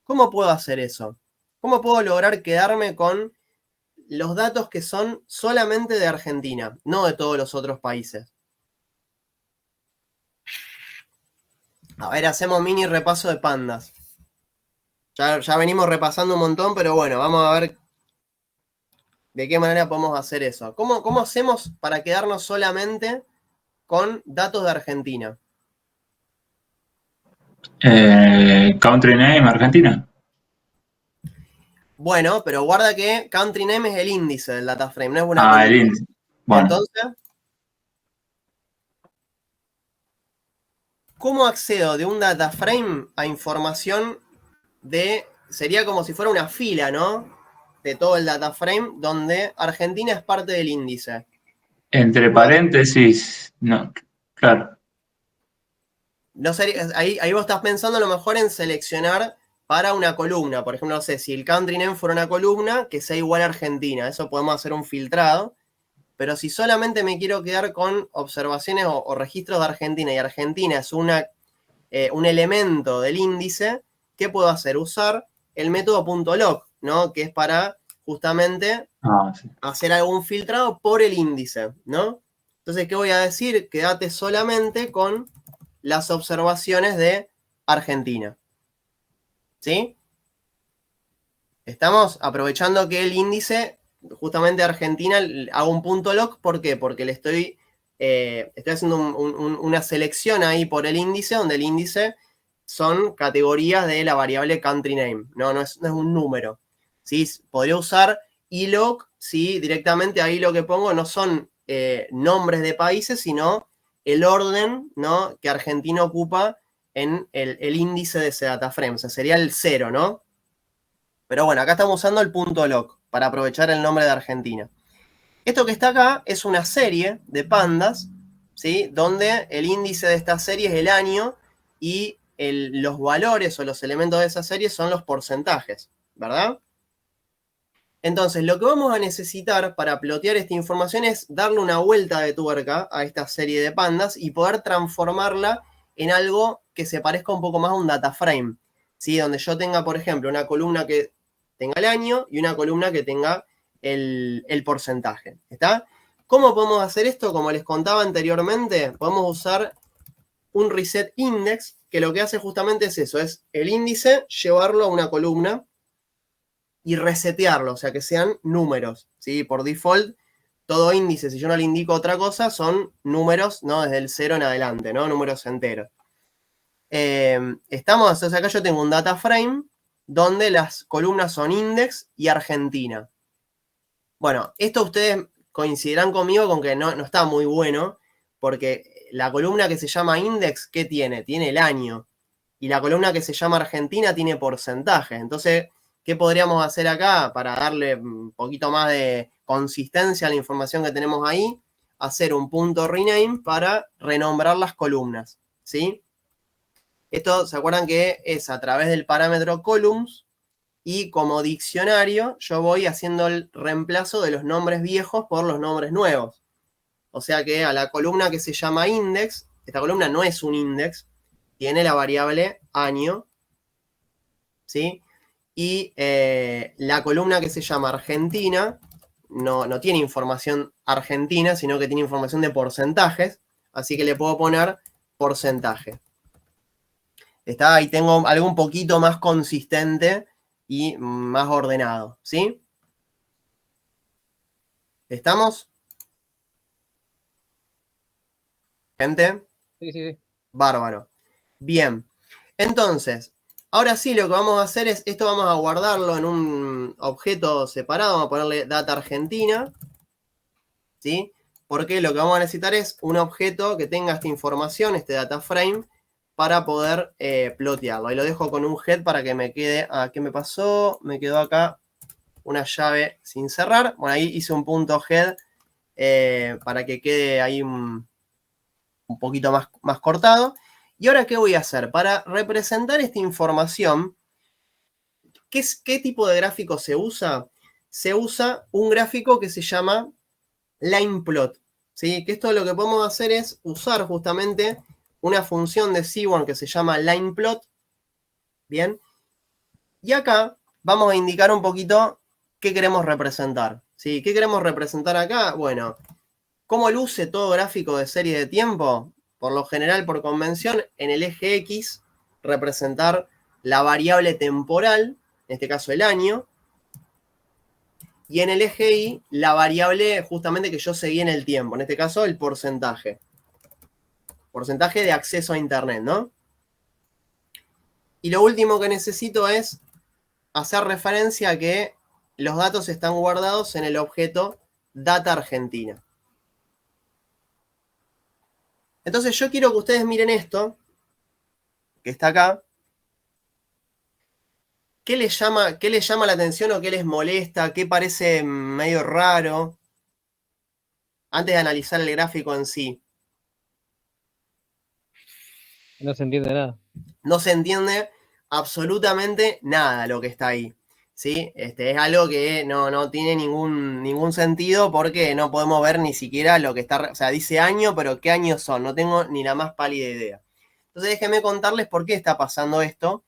¿Cómo puedo hacer eso? ¿Cómo puedo lograr quedarme con los datos que son solamente de Argentina, no de todos los otros países? A ver, hacemos mini repaso de pandas. Ya venimos repasando un montón, pero bueno, vamos a ver de qué manera podemos hacer eso. ¿Cómo hacemos para quedarnos solamente con datos de Argentina? Country name, Argentina. Bueno, pero guarda que country name es el índice del data frame, no es una columna. El índice. Bueno. Entonces, ¿cómo accedo de un data frame a información sería como si fuera una fila, ¿no? De todo el data frame, donde Argentina es parte del índice. Entre paréntesis, no, claro. No sería, ahí vos estás pensando a lo mejor en seleccionar para una columna. Por ejemplo, no sé, si el country name fuera una columna, que sea igual a Argentina. Eso podemos hacer un filtrado. Pero si solamente me quiero quedar con observaciones o registros de Argentina y Argentina es un elemento del índice, ¿qué puedo hacer? Usar el método .log, ¿no? Que es para justamente Ah, sí. hacer algún filtrado por el índice, ¿no? Entonces, ¿qué voy a decir? Quédate solamente con las observaciones de Argentina. ¿Sí? Estamos aprovechando que el índice, justamente Argentina, hago un .log. ¿Por qué? Porque le estoy haciendo una selección ahí por el índice, donde el índice son categorías de la variable country name. No es un número. ¿Sí? Podría usar ilog si directamente ahí lo que pongo no son nombres de países, sino el orden, ¿no?, que Argentina ocupa en el índice de ese data frame. O sea, sería el 0, ¿no? Pero bueno, acá estamos usando el .log para aprovechar el nombre de Argentina. Esto que está acá es una serie de pandas, ¿sí?, donde el índice de esta serie es el año y los valores o los elementos de esa serie son los porcentajes, ¿verdad? Entonces, lo que vamos a necesitar para plotear esta información es darle una vuelta de tuerca a esta serie de pandas y poder transformarla en algo que se parezca un poco más a un data frame, ¿sí? Donde yo tenga, por ejemplo, una columna que tenga el año y una columna que tenga el porcentaje, ¿está? ¿Cómo podemos hacer esto? Como les contaba anteriormente, podemos usar un reset index, que lo que hace justamente es eso, es el índice, llevarlo a una columna y resetearlo, o sea, que sean números, ¿sí? Por default, todo índice, si yo no le indico otra cosa, son números, ¿no?, desde el 0 en adelante, ¿no? Números enteros. O sea, acá yo tengo un data frame donde las columnas son index y Argentina. Bueno, esto ustedes coincidirán conmigo con que no está muy bueno, porque la columna que se llama index, ¿qué tiene? Tiene el año. Y la columna que se llama Argentina tiene porcentaje. Entonces, ¿qué podríamos hacer acá para darle un poquito más de consistencia a la información que tenemos ahí? Hacer un .rename para renombrar las columnas, ¿sí? Esto, ¿se acuerdan que es a través del parámetro columns? Y como diccionario yo voy haciendo el reemplazo de los nombres viejos por los nombres nuevos. O sea que a la columna que se llama index, esta columna no es un index, tiene la variable año, ¿sí? Y la columna que se llama Argentina no tiene información argentina, sino que tiene información de porcentajes, así que le puedo poner porcentaje. Está, ahí tengo algo un poquito más consistente y más ordenado, ¿sí? ¿Estamos? ¿Gente? Sí, sí, sí. Bárbaro. Bien. Entonces, ahora sí lo que vamos a hacer es, esto vamos a guardarlo en un objeto separado, vamos a ponerle data Argentina, ¿sí? Porque lo que vamos a necesitar es un objeto que tenga esta información, este data frame, para poder plotearlo. Ahí lo dejo con un head para que me quede. ¿Qué me pasó? Me quedó acá una llave sin cerrar. Bueno, ahí hice un punto head para que quede ahí un poquito más cortado. ¿Y ahora qué voy a hacer? Para representar esta información, ¿qué tipo de gráfico se usa? Se usa un gráfico que se llama line plot, ¿sí? Que esto lo que podemos hacer es usar justamente una función de Seaborn que se llama line plot, ¿bien? Y acá vamos a indicar un poquito qué queremos representar, ¿sí? ¿Qué queremos representar acá? Bueno, ¿cómo luce todo gráfico de serie de tiempo? Por lo general, por convención, en el eje X, representar la variable temporal, en este caso el año, y en el eje Y, la variable justamente que yo seguí en el tiempo, en este caso el porcentaje. Porcentaje de acceso a Internet, ¿no? Y lo último que necesito es hacer referencia a que los datos están guardados en el objeto Data Argentina. Entonces yo quiero que ustedes miren esto, que está acá. ¿Qué les llama la atención o qué les molesta? ¿Qué parece medio raro? antes de analizar el gráfico en sí. No se entiende nada. No se entiende absolutamente nada lo que está ahí. ¿Sí? Es algo que no tiene ningún sentido porque no podemos ver ni siquiera lo que está. O sea, dice año, pero ¿qué años son? No tengo ni la más pálida idea. Entonces déjenme contarles por qué está pasando esto.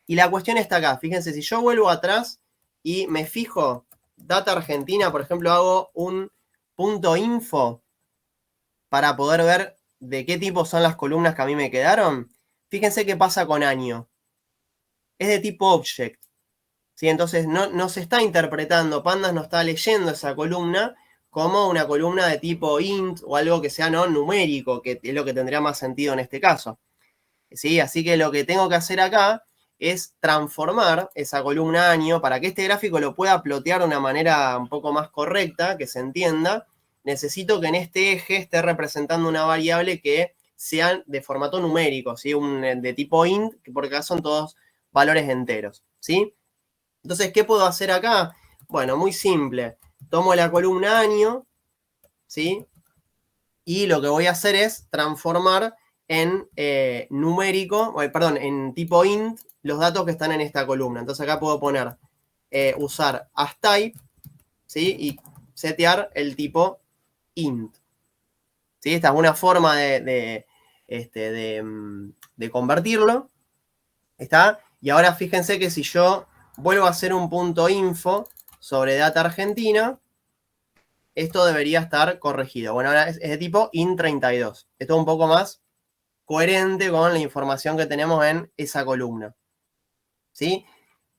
Y la cuestión está acá. Fíjense, si yo vuelvo atrás y me fijo, Data Argentina, por ejemplo, hago un punto info para poder ver de qué tipo son las columnas que a mí me quedaron. Fíjense qué pasa con año. Es de tipo object. ¿Sí? Entonces no se está interpretando, Pandas no está leyendo esa columna como una columna de tipo int o algo que sea no numérico, que es lo que tendría más sentido en este caso. ¿Sí? Así que lo que tengo que hacer acá es transformar esa columna año para que este gráfico lo pueda plotear de una manera un poco más correcta, que se entienda. Necesito que en este eje esté representando una variable que sea de formato numérico, ¿sí? De tipo int, que por acá son todos valores enteros, ¿sí? Entonces, ¿qué puedo hacer acá? Bueno, muy simple. Tomo la columna año, ¿sí? Y lo que voy a hacer es transformar en numérico, perdón, en tipo int, los datos que están en esta columna. Entonces acá puedo poner, usar asType, ¿sí? Y setear el tipo int. ¿Sí? Esta es una forma de convertirlo. ¿Está? Y ahora fíjense que si yo vuelvo a hacer un punto info sobre Data Argentina, esto debería estar corregido. Bueno, ahora es de tipo int32. Esto es un poco más coherente con la información que tenemos en esa columna. ¿Sí?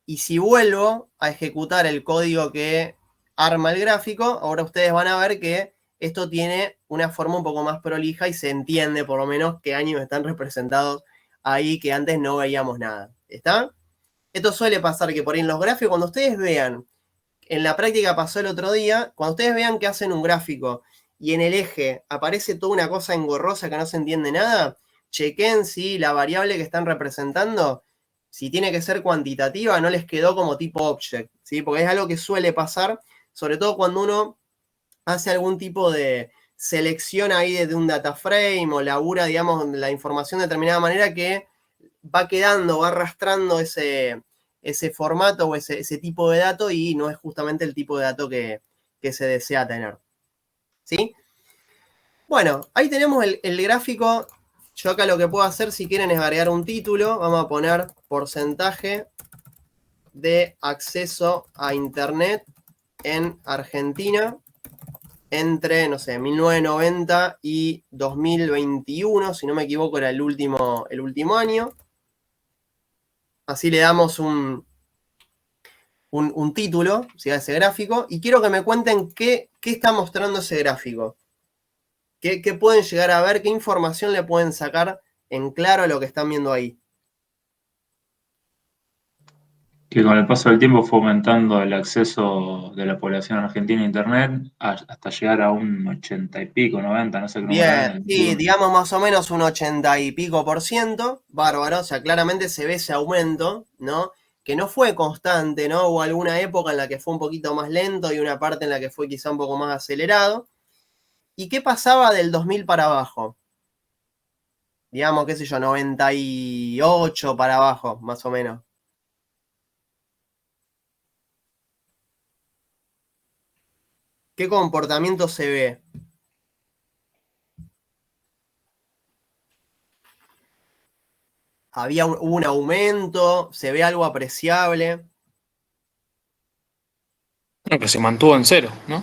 Y si vuelvo a ejecutar el código que arma el gráfico, ahora ustedes van a ver que esto tiene una forma un poco más prolija y se entiende por lo menos qué años están representados ahí que antes no veíamos nada. ¿Está? Esto suele pasar que por ahí en los gráficos, cuando ustedes vean, en la práctica pasó el otro día, cuando ustedes vean que hacen un gráfico y en el eje aparece toda una cosa engorrosa que no se entiende nada, chequen si la variable que están representando, si tiene que ser cuantitativa, no les quedó como tipo object, ¿sí? Porque es algo que suele pasar, sobre todo cuando uno hace algún tipo de selección ahí de un data frame o labura, digamos, la información de determinada manera que va quedando, va arrastrando ese formato o ese tipo de dato y no es justamente el tipo de dato que se desea tener. ¿Sí? Bueno, ahí tenemos el gráfico. Yo acá lo que puedo hacer, si quieren, es agregar un título. Vamos a poner porcentaje de acceso a Internet en Argentina entre, no sé, 1990 y 2021, si no me equivoco, era el último año. Así le damos un título, ¿sí? A ese gráfico, y quiero que me cuenten qué está mostrando ese gráfico. ¿Qué pueden llegar a ver? ¿Qué información le pueden sacar en claro a lo que están viendo ahí? Que con el paso del tiempo fue aumentando el acceso de la población argentina a Internet hasta llegar a un 80 y pico, 90, no sé qué número era en Bien, el sí, libro. digamos más o menos un 80 y pico %, bárbaro, o sea, claramente se ve ese aumento, ¿no? Que no fue constante, ¿no? Hubo alguna época en la que fue un poquito más lento y una parte en la que fue quizá un poco más acelerado. ¿Y qué pasaba del 2000 para abajo? Digamos, qué sé yo, 98 para abajo, más o menos. ¿Qué comportamiento se ve? ¿Hubo un aumento? ¿Se ve algo apreciable? Bueno, que se mantuvo en cero, ¿no?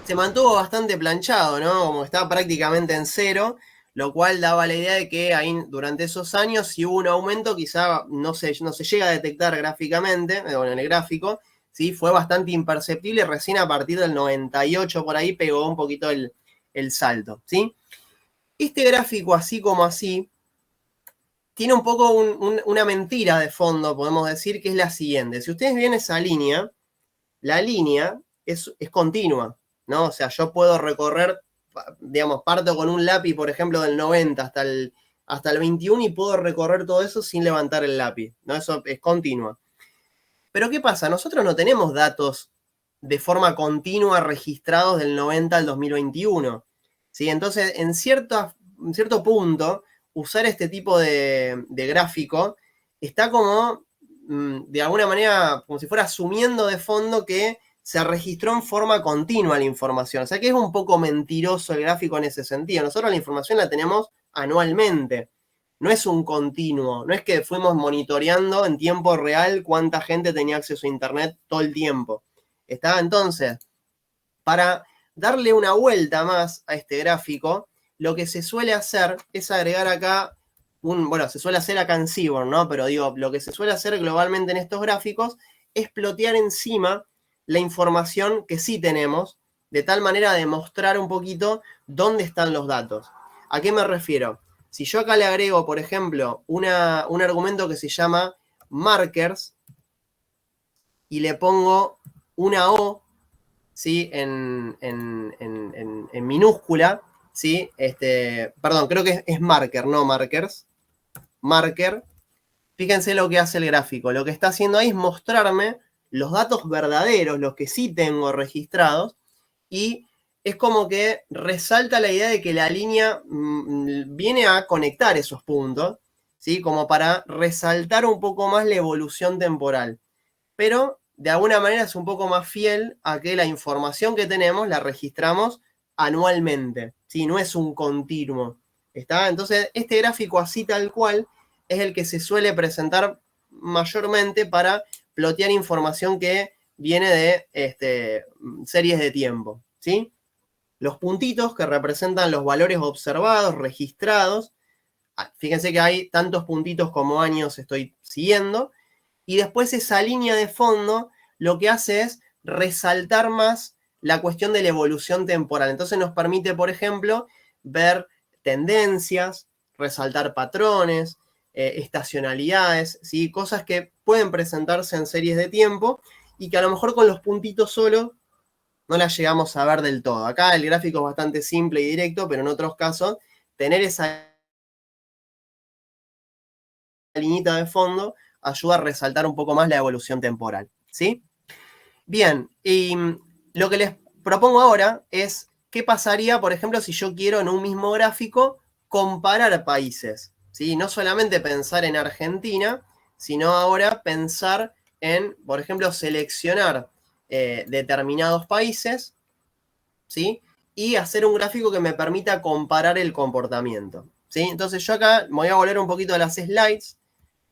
Se mantuvo bastante planchado, ¿no? Como estaba prácticamente en cero, lo cual daba la idea de que ahí durante esos años, si hubo un aumento, quizá no se llega a detectar gráficamente, en el gráfico, ¿sí? Fue bastante imperceptible, recién a partir del 98 por ahí pegó un poquito el salto, ¿sí? Este gráfico, así como así, tiene un poco una mentira de fondo, podemos decir, que es la siguiente. Si ustedes ven esa línea, la línea es continua, ¿no? O sea, yo puedo recorrer, digamos, parto con un lápiz, por ejemplo, del 90 hasta el 21 y puedo recorrer todo eso sin levantar el lápiz, ¿no? Eso es continua. Pero ¿qué pasa? Nosotros no tenemos datos de forma continua registrados del 90 al 2021. ¿Sí? Entonces, en cierto punto, usar este tipo de gráfico está como, de alguna manera, como si fuera asumiendo de fondo que se registró en forma continua la información. O sea que es un poco mentiroso el gráfico en ese sentido. Nosotros la información la tenemos anualmente. No es un continuo, no es que fuimos monitoreando en tiempo real cuánta gente tenía acceso a Internet todo el tiempo. ¿Está? Entonces, para darle una vuelta más a este gráfico, lo que se suele hacer es agregar acá, bueno, se suele hacer acá en Seaborn, ¿no? Pero digo, lo que se suele hacer globalmente en estos gráficos es plotear encima la información que sí tenemos, de tal manera de mostrar un poquito dónde están los datos. ¿A qué me refiero? Si yo acá le agrego, por ejemplo, un argumento que se llama markers y le pongo una O, ¿sí? en minúscula, ¿sí? Perdón, creo que es marker, no markers. Marker. Fíjense lo que hace el gráfico. Lo que está haciendo ahí es mostrarme los datos verdaderos, los que sí tengo registrados, y es como que resalta la idea de que la línea viene a conectar esos puntos, ¿sí? Como para resaltar un poco más la evolución temporal. Pero de alguna manera es un poco más fiel a que la información que tenemos la registramos anualmente, ¿sí? No es un continuo. ¿Está? Entonces, este gráfico así tal cual es el que se suele presentar mayormente para plotear información que viene de series de tiempo, ¿sí? Los puntitos que representan los valores observados, registrados. Fíjense que hay tantos puntitos como años estoy siguiendo. Y después esa línea de fondo lo que hace es resaltar más la cuestión de la evolución temporal. Entonces nos permite, por ejemplo, ver tendencias, resaltar patrones, estacionalidades, ¿sí? Cosas que pueden presentarse en series de tiempo y que a lo mejor con los puntitos solo no las llegamos a ver del todo. Acá el gráfico es bastante simple y directo, pero en otros casos, tener esa liñita de fondo ayuda a resaltar un poco más la evolución temporal, ¿sí? Bien, y lo que les propongo ahora es qué pasaría, por ejemplo, si yo quiero en un mismo gráfico comparar países, ¿sí? No solamente pensar en Argentina, sino ahora pensar en, por ejemplo, seleccionar determinados países, ¿sí? Y hacer un gráfico que me permita comparar el comportamiento, ¿sí? Entonces yo acá me voy a volver un poquito a las slides.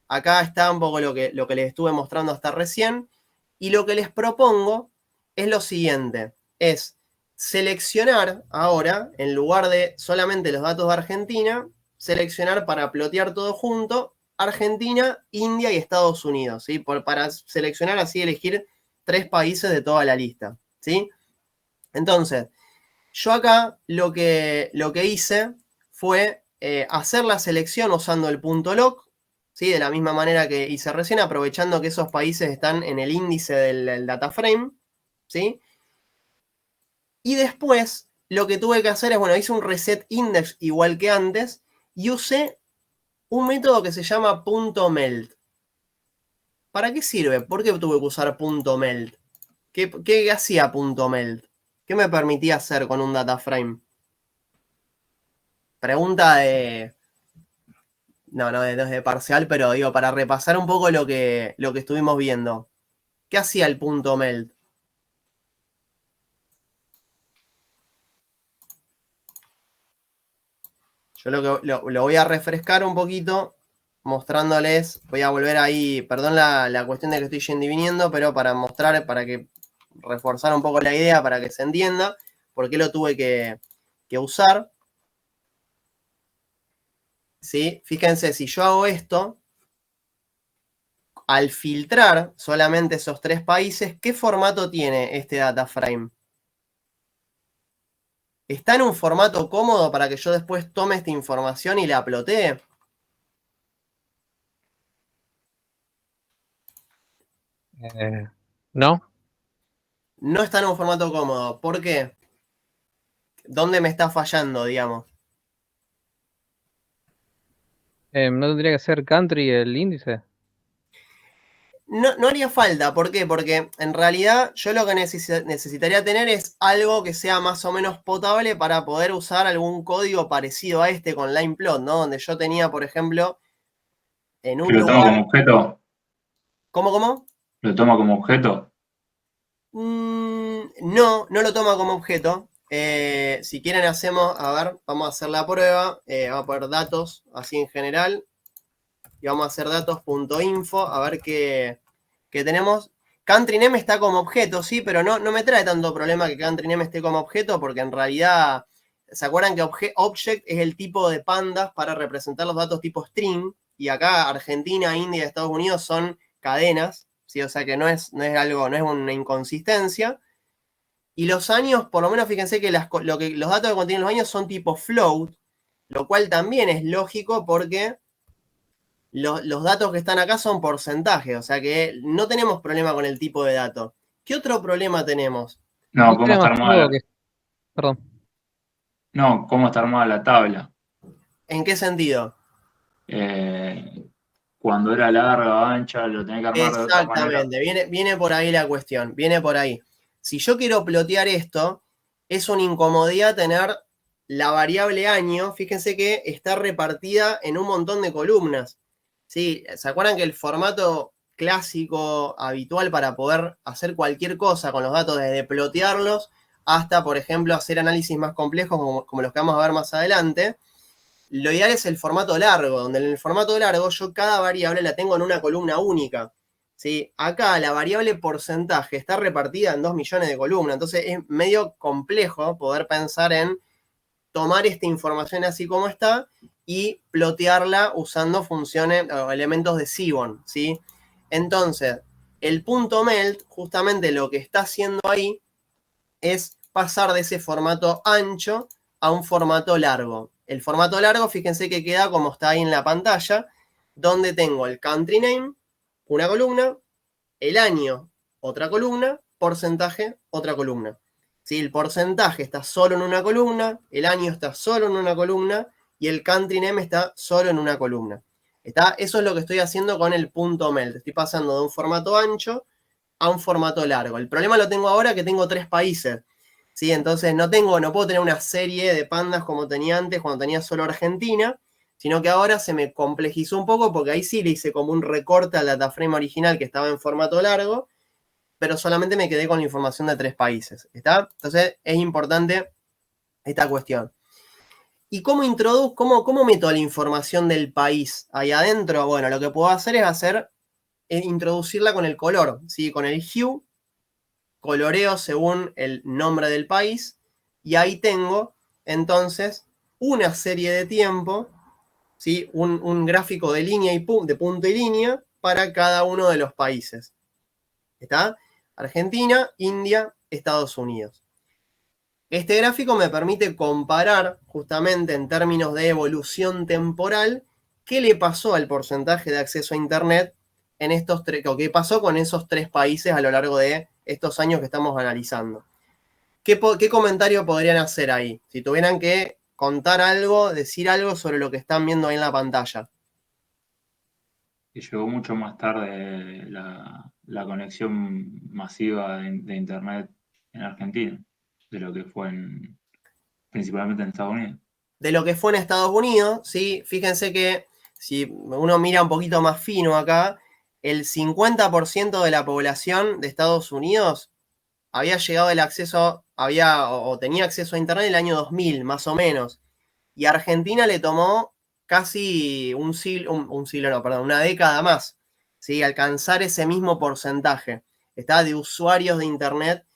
Acá está un poco lo que les estuve mostrando hasta recién. Y lo que les propongo es lo siguiente. Es seleccionar ahora, en lugar de solamente los datos de Argentina, seleccionar para plotear todo junto, Argentina, India y Estados Unidos, ¿sí? Para seleccionar así, elegir 3 países de toda la lista, ¿sí? Entonces, yo acá lo que hice fue hacer la selección usando el punto loc, ¿sí? De la misma manera que hice recién, aprovechando que esos países están en el índice del data frame, ¿sí? Y después lo que tuve que hacer es, bueno, hice un reset index igual que antes y usé un método que se llama .meld. ¿Para qué sirve? ¿Por qué tuve que usar .meld? ¿Qué hacía .meld? ¿Qué me permitía hacer con un data frame? Pregunta de... No es de parcial, pero digo, para repasar un poco lo que estuvimos viendo. ¿Qué hacía el .meld? Yo lo voy a refrescar un poquito, mostrándoles, voy a volver ahí, perdón la cuestión de que estoy yendo y viniendo, pero para mostrar, para que reforzar un poco la idea, para que se entienda por qué lo tuve que usar. ¿Sí? Fíjense, si yo hago esto, al filtrar solamente esos 3 países, ¿qué formato tiene este data frame? ¿Está en un formato cómodo para que yo después tome esta información y la plotee? No. No está en un formato cómodo. ¿Por qué? ¿Dónde me está fallando, digamos? ¿No tendría que ser country el índice? No haría falta, ¿por qué? Porque en realidad yo lo que necesitaría tener es algo que sea más o menos potable para poder usar algún código parecido a este con LinePlot, ¿no? Donde yo tenía, por ejemplo, en ¿Que un lo toma como lugar... objeto? ¿Cómo? ¿Lo toma como objeto? No lo toma como objeto. Si quieren hacemos, a ver, vamos a hacer la prueba. Vamos a poner datos, así en general. Y vamos a hacer datos.info, a ver qué tenemos. Country name está como objeto, sí, pero no me trae tanto problema que country name esté como objeto, porque en realidad, ¿se acuerdan que object es el tipo de pandas para representar los datos tipo string? Y acá Argentina, India y Estados Unidos son cadenas, ¿sí? O sea que no es algo, no es una inconsistencia. Y los años, por lo menos fíjense que los datos que contienen los años son tipo float, lo cual también es lógico porque los datos que están acá son porcentajes, o sea que no tenemos problema con el tipo de dato. ¿Qué otro problema tenemos? No, ¿No ¿cómo sería está más cómodo armada que... Perdón. no, cómo está armada la tabla? ¿En qué sentido? Cuando era larga o ancha, lo tenía que armar de otra manera. Exactamente, viene por ahí la cuestión, viene por ahí. Si yo quiero plotear esto, es una incomodidad tener la variable año, fíjense que está repartida en un montón de columnas. ¿Sí? ¿Se acuerdan que el formato clásico, habitual para poder hacer cualquier cosa con los datos, desde plotearlos hasta, por ejemplo, hacer análisis más complejos como los que vamos a ver más adelante? Lo ideal es el formato largo, donde en el formato largo yo cada variable la tengo en una columna única. ¿Sí? Acá la variable porcentaje está repartida en 2 millones de columnas, entonces es medio complejo poder pensar en tomar esta información así como está y plotearla usando funciones o elementos de Seaborn, ¿sí? Entonces, el punto melt, justamente lo que está haciendo ahí es pasar de ese formato ancho a un formato largo. El formato largo, fíjense que queda como está ahí en la pantalla, donde tengo el country name, una columna, el año, otra columna, porcentaje, otra columna. ¿Sí? El porcentaje está solo en una columna, el año está solo en una columna y el country name está solo en una columna. Eso es lo que estoy haciendo con el punto melt. Estoy pasando de un formato ancho a un formato largo. El problema lo tengo ahora que tengo 3 países. ¿Sí? Entonces no puedo tener una serie de pandas como tenía antes cuando tenía solo Argentina, sino que ahora se me complejizó un poco porque ahí sí le hice como un recorte al dataframe original que estaba en formato largo, pero solamente me quedé con la información de 3 países. ¿Está? Entonces es importante esta cuestión. ¿Y cómo introduzco, cómo meto la información del país ahí adentro? Bueno, lo que puedo hacer es introducirla con el color, ¿sí? Con el hue, coloreo según el nombre del país, y ahí tengo entonces una serie de tiempo, ¿sí? Un gráfico de línea de punto y línea para cada uno de los países. ¿Está? Argentina, India, Estados Unidos. Este gráfico me permite comparar justamente en términos de evolución temporal qué le pasó al porcentaje de acceso a Internet en estos o qué pasó con esos 3 países a lo largo de estos años que estamos analizando. ¿Qué comentario podrían hacer ahí? Si tuvieran que contar algo, decir algo sobre lo que están viendo ahí en la pantalla. Que llegó mucho más tarde la conexión masiva de Internet en Argentina, de lo que fue principalmente en Estados Unidos. De lo que fue en Estados Unidos, ¿sí? Fíjense que si uno mira un poquito más fino acá, el 50% de la población de Estados Unidos había llegado el acceso, o tenía acceso a Internet en el año 2000, más o menos. Y a Argentina le tomó casi una década más, ¿sí? Alcanzar ese mismo porcentaje. Está de usuarios de Internet,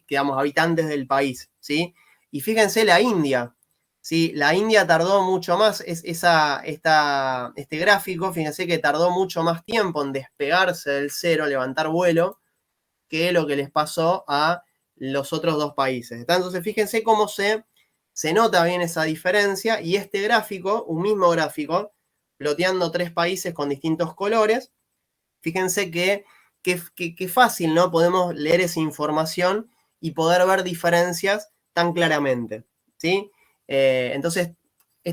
digamos, habitantes del país, ¿sí? Y fíjense la India, ¿sí? La India tardó mucho más, este gráfico, fíjense que tardó mucho más tiempo en despegarse del cero, levantar vuelo, que lo que les pasó a los otros 2 países. Entonces, fíjense cómo se nota bien esa diferencia, y este gráfico, un mismo gráfico, ploteando 3 países con distintos colores, fíjense que fácil, ¿no? Podemos leer esa información y poder ver diferencias tan claramente, ¿sí? Entonces,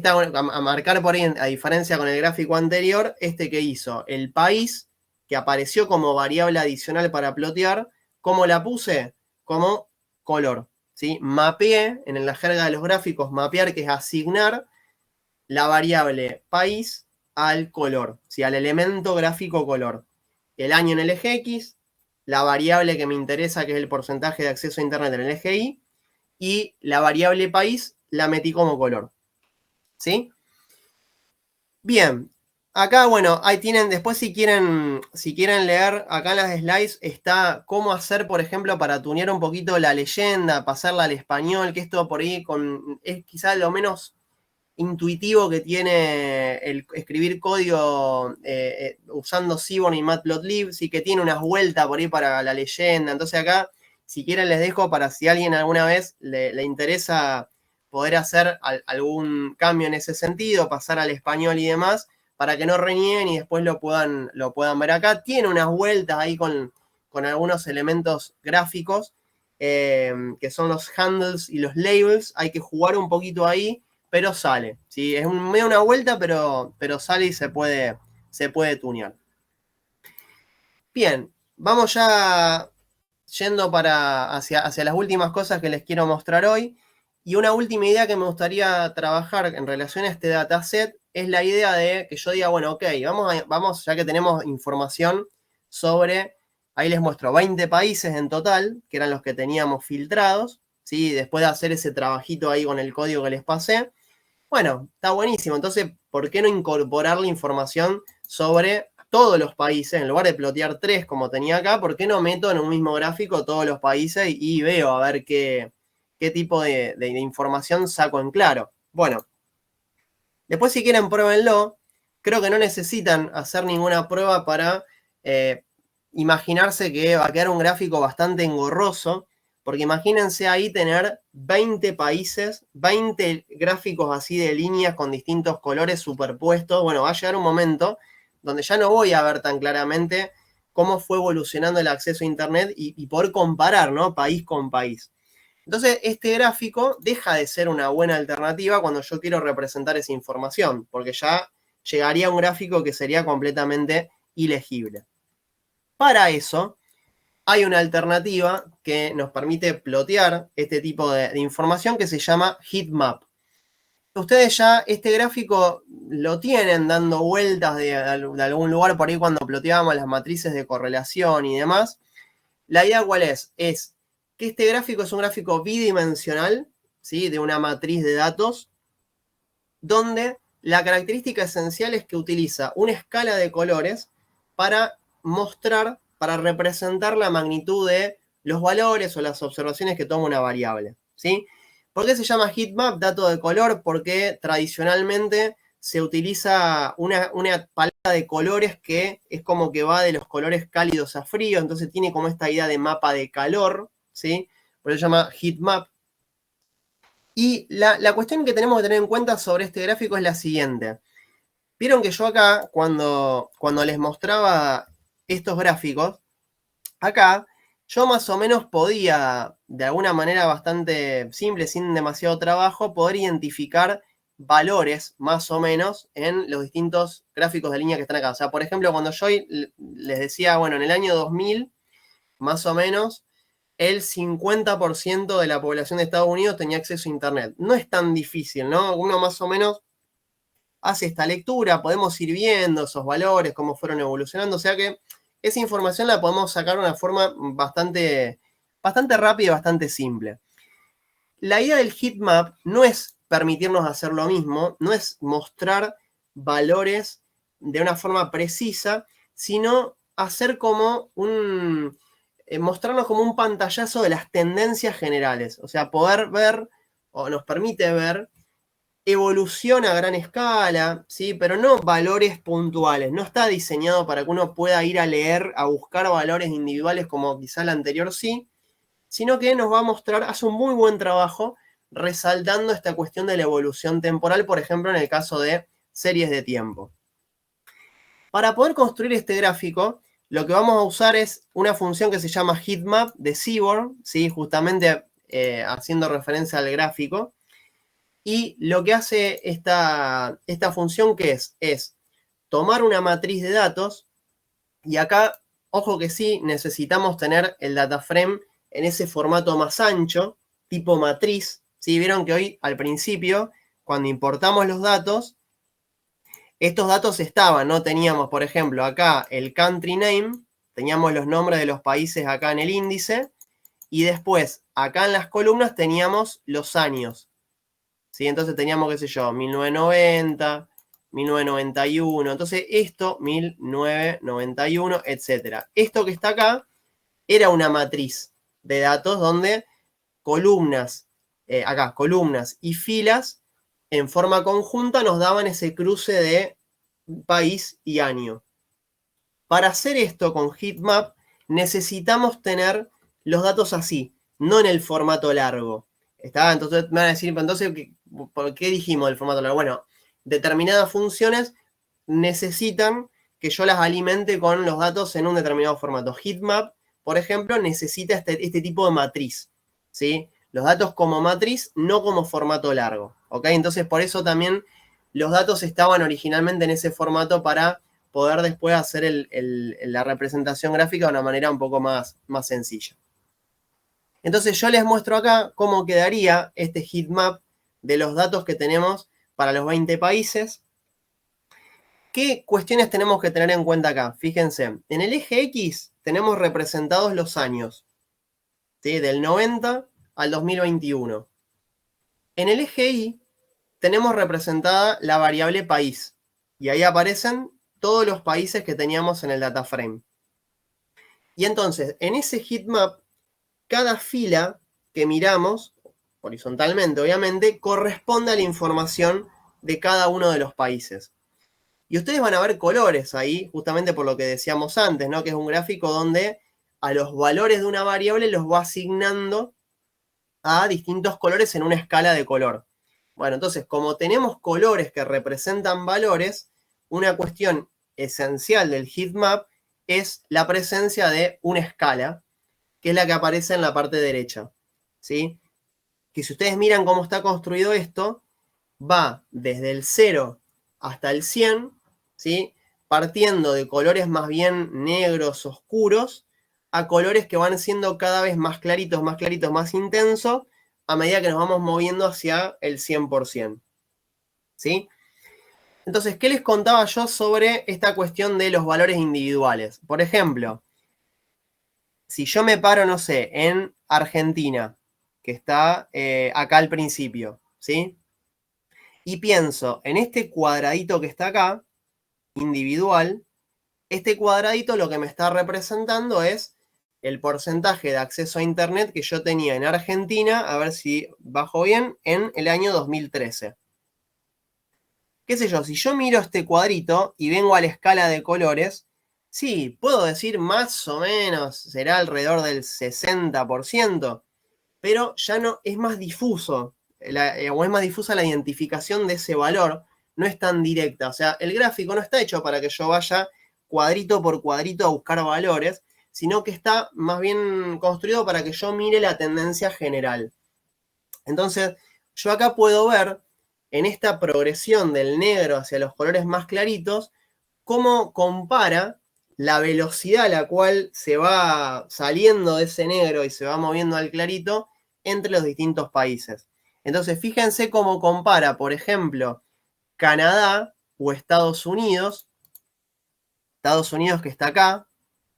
a marcar por ahí, a diferencia con el gráfico anterior, que hizo el país, que apareció como variable adicional para plotear, ¿cómo la puse? Como color, ¿sí? Mapeé, en la jerga de los gráficos, mapear, que es asignar la variable país al color, ¿sí? Al elemento gráfico color. El año en el eje X, la variable que me interesa, que es el porcentaje de acceso a Internet en el eje Y, y la variable país la metí como color, ¿sí? Bien, acá, bueno, ahí tienen, después si quieren leer, acá en las slides está cómo hacer, por ejemplo, para tunear un poquito la leyenda, pasarla al español, que esto por ahí es quizás lo menos intuitivo que tiene el escribir código usando Seaborn y Matplotlib, sí que tiene unas vueltas por ahí para la leyenda. Entonces acá, si quieren, les dejo para si a alguien alguna vez le interesa poder hacer algún cambio en ese sentido, pasar al español y demás, para que no renieguen y después lo puedan ver acá. Tiene unas vueltas ahí con algunos elementos gráficos, que son los handles y los labels. Hay que jugar un poquito ahí, pero sale, ¿sí? Es medio una vuelta, pero sale y se puede tunear. Bien, vamos ya yendo hacia las últimas cosas que les quiero mostrar hoy. Y una última idea que me gustaría trabajar en relación a este dataset es la idea de que yo diga, bueno, ok, vamos ya que tenemos información sobre, ahí les muestro, 20 países en total, que eran los que teníamos filtrados, ¿sí? Después de hacer ese trabajito ahí con el código que les pasé. Bueno, está buenísimo. Entonces, ¿por qué no incorporar la información sobre todos los países? En lugar de plotear 3 como tenía acá, ¿por qué no meto en un mismo gráfico todos los países y veo a ver qué tipo de información saco en claro? Bueno, después si quieren pruébenlo. Creo que no necesitan hacer ninguna prueba para imaginarse que va a quedar un gráfico bastante engorroso. Porque imagínense ahí tener 20 países, 20 gráficos así de líneas con distintos colores superpuestos. Bueno, va a llegar un momento donde ya no voy a ver tan claramente cómo fue evolucionando el acceso a Internet y poder comparar, ¿no? País con país. Entonces, este gráfico deja de ser una buena alternativa cuando yo quiero representar esa información, porque ya llegaría a un gráfico que sería completamente ilegible. Para eso, hay una alternativa que nos permite plotear este tipo de información que se llama heatmap. Ustedes ya este gráfico lo tienen dando vueltas de algún lugar por ahí cuando ploteábamos las matrices de correlación y demás. La idea ¿cuál es? Es que este gráfico es un gráfico bidimensional, ¿sí? De una matriz de datos, donde la característica esencial es que utiliza una escala de colores para mostrar, para representar la magnitud de los valores o las observaciones que toma una variable, ¿sí? ¿Por qué se llama heatmap, dato de color? Porque tradicionalmente se utiliza una paleta de colores que es como que va de los colores cálidos a fríos, entonces tiene como esta idea de mapa de calor, ¿sí? Por eso se llama heatmap. Y la cuestión que tenemos que tener en cuenta sobre este gráfico es la siguiente. Vieron que yo acá, cuando les mostraba estos gráficos, acá yo más o menos podía, de alguna manera bastante simple, sin demasiado trabajo, poder identificar valores más o menos en los distintos gráficos de línea que están acá. O sea, por ejemplo, cuando yo les decía, bueno, en el año 2000, más o menos, el 50% de la población de Estados Unidos tenía acceso a Internet. No es tan difícil, ¿no? Uno más o menos hace esta lectura, podemos ir viendo esos valores, cómo fueron evolucionando, o sea que esa información la podemos sacar de una forma bastante rápida y bastante simple. La idea del heatmap no es permitirnos hacer lo mismo, no es mostrar valores de una forma precisa, sino hacer como mostrarnos como un pantallazo de las tendencias generales, o sea, poder ver, o nos permite ver, evolución a gran escala, ¿sí? Pero no valores puntuales. No está diseñado para que uno pueda ir a leer, a buscar valores individuales como quizá el anterior sí, sino que nos va a mostrar, hace un muy buen trabajo resaltando esta cuestión de la evolución temporal, por ejemplo, en el caso de series de tiempo. Para poder construir este gráfico, lo que vamos a usar es una función que se llama heatmap de Seaborn, ¿sí? Justamente haciendo referencia al gráfico. Y lo que hace esta función, ¿qué es? Es tomar una matriz de datos, y acá, ojo que sí, necesitamos tener el data frame en ese formato más ancho, tipo matriz. ¿Sí? Vieron que hoy, al principio, cuando importamos los datos, estos datos estaban, ¿no? Teníamos, por ejemplo, acá el country name, teníamos los nombres de los países acá en el índice, y después, acá en las columnas, teníamos los años. ¿Sí? Entonces teníamos, qué sé yo, 1990, 1991. Entonces esto, 1991, etc. Esto que está acá era una matriz de datos donde columnas, acá, columnas y filas en forma conjunta nos daban ese cruce de país y año. Para hacer esto con heatmap necesitamos tener los datos así, no en el formato largo. ¿Está? Entonces me van a decir, entonces, ¿por qué dijimos el formato largo? Bueno, determinadas funciones necesitan que yo las alimente con los datos en un determinado formato. Heatmap, por ejemplo, necesita este tipo de matriz, ¿sí? Los datos como matriz, no como formato largo, ¿ok? Entonces, por eso también los datos estaban originalmente en ese formato para poder después hacer la representación gráfica de una manera un poco más sencilla. Entonces yo les muestro acá cómo quedaría este heatmap de los datos que tenemos para los 20 países. ¿Qué cuestiones tenemos que tener en cuenta acá? Fíjense, en el eje X tenemos representados los años, ¿sí? Del 90 al 2021. En el eje Y tenemos representada la variable país, y ahí aparecen todos los países que teníamos en el data frame. Y entonces, en ese heatmap, cada fila que miramos, horizontalmente obviamente, corresponde a la información de cada uno de los países. Y ustedes van a ver colores ahí, justamente por lo que decíamos antes, ¿no? Que es un gráfico donde a los valores de una variable los va asignando a distintos colores en una escala de color. Bueno, entonces, como tenemos colores que representan valores, una cuestión esencial del heatmap es la presencia de una escala, que es la que aparece en la parte derecha, ¿sí? Que si ustedes miran cómo está construido esto, va desde el 0 hasta el 100, ¿sí? Partiendo de colores más bien negros, oscuros, a colores que van siendo cada vez más claritos, más intensos, a medida que nos vamos moviendo hacia el 100%, ¿sí? Entonces, ¿qué les contaba yo sobre esta cuestión de los valores individuales? Por ejemplo, si yo me paro, no sé, en Argentina, que está acá al principio, ¿sí? Y pienso en este cuadradito que está acá, individual, este cuadradito lo que me está representando es el porcentaje de acceso a Internet que yo tenía en Argentina, a ver si bajo bien, en el año 2013. ¿Qué sé yo? Si yo miro este cuadrito y vengo a la escala de colores, sí, puedo decir más o menos, será alrededor del 60%, pero ya no, es más difuso, o es más difusa la identificación de ese valor, no es tan directa. O sea, el gráfico no está hecho para que yo vaya cuadrito por cuadrito a buscar valores, sino que está más bien construido para que yo mire la tendencia general. Entonces, yo acá puedo ver en esta progresión del negro hacia los colores más claritos, cómo compara la velocidad a la cual se va saliendo de ese negro y se va moviendo al clarito entre los distintos países. Entonces, fíjense cómo compara, por ejemplo, Canadá o Estados Unidos que está acá,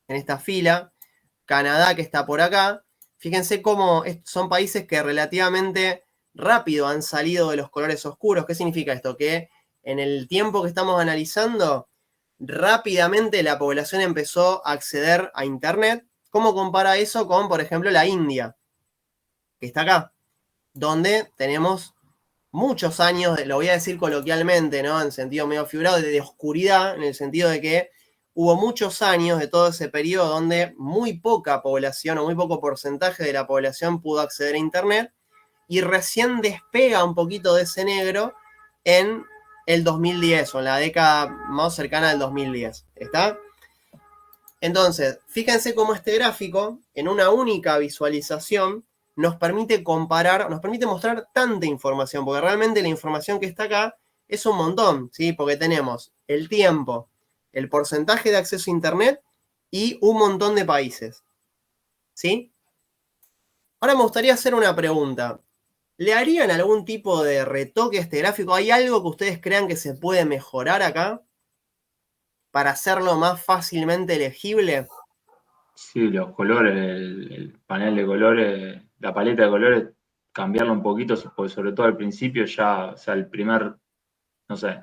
en esta fila, Canadá que está por acá. Fíjense cómo son países que relativamente rápido han salido de los colores oscuros. ¿Qué significa esto? Que en el tiempo que estamos analizando, rápidamente la población empezó a acceder a Internet. ¿Cómo compara eso con, por ejemplo, la India, que está acá, donde tenemos muchos años, lo voy a decir coloquialmente, ¿no? En sentido medio figurado, de oscuridad, en el sentido de que hubo muchos años de todo ese periodo donde muy poca población o muy poco porcentaje de la población pudo acceder a Internet, y recién despega un poquito de ese negro en el 2010 o en la década más cercana del 2010. ¿Está? Entonces, fíjense cómo este gráfico, en una única visualización, nos permite comparar, nos permite mostrar tanta información, porque realmente la información que está acá es un montón, ¿sí? Porque tenemos el tiempo, el porcentaje de acceso a Internet y un montón de países, ¿sí? Ahora me gustaría hacer una pregunta. ¿Le harían algún tipo de retoque a este gráfico? ¿Hay algo que ustedes crean que se puede mejorar acá para hacerlo más fácilmente legible? Sí, los colores, el panel de colores, la paleta de colores, cambiarlo un poquito, porque sobre todo al principio ya, o sea, el primer, no sé,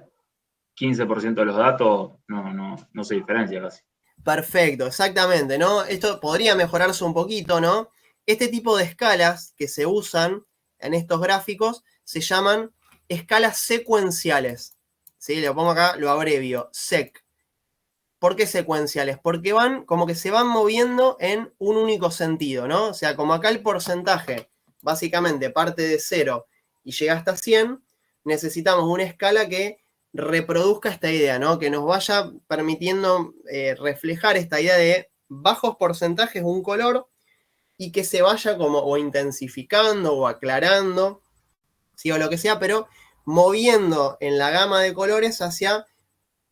15% de los datos no se diferencia casi. Perfecto, exactamente, ¿no? Esto podría mejorarse un poquito, ¿no? Este tipo de escalas que se usan en estos gráficos se llaman escalas secuenciales. ¿Sí? Lo pongo acá, lo abrevio, SEC. ¿Por qué secuenciales? Porque van, como que se van moviendo en un único sentido, ¿no? O sea, como acá el porcentaje básicamente parte de 0 y llega hasta 100, necesitamos una escala que reproduzca esta idea, ¿no? Que nos vaya permitiendo reflejar esta idea de bajos porcentajes, un color, y que se vaya como o intensificando o aclarando, ¿sí? O lo que sea, pero moviendo en la gama de colores hacia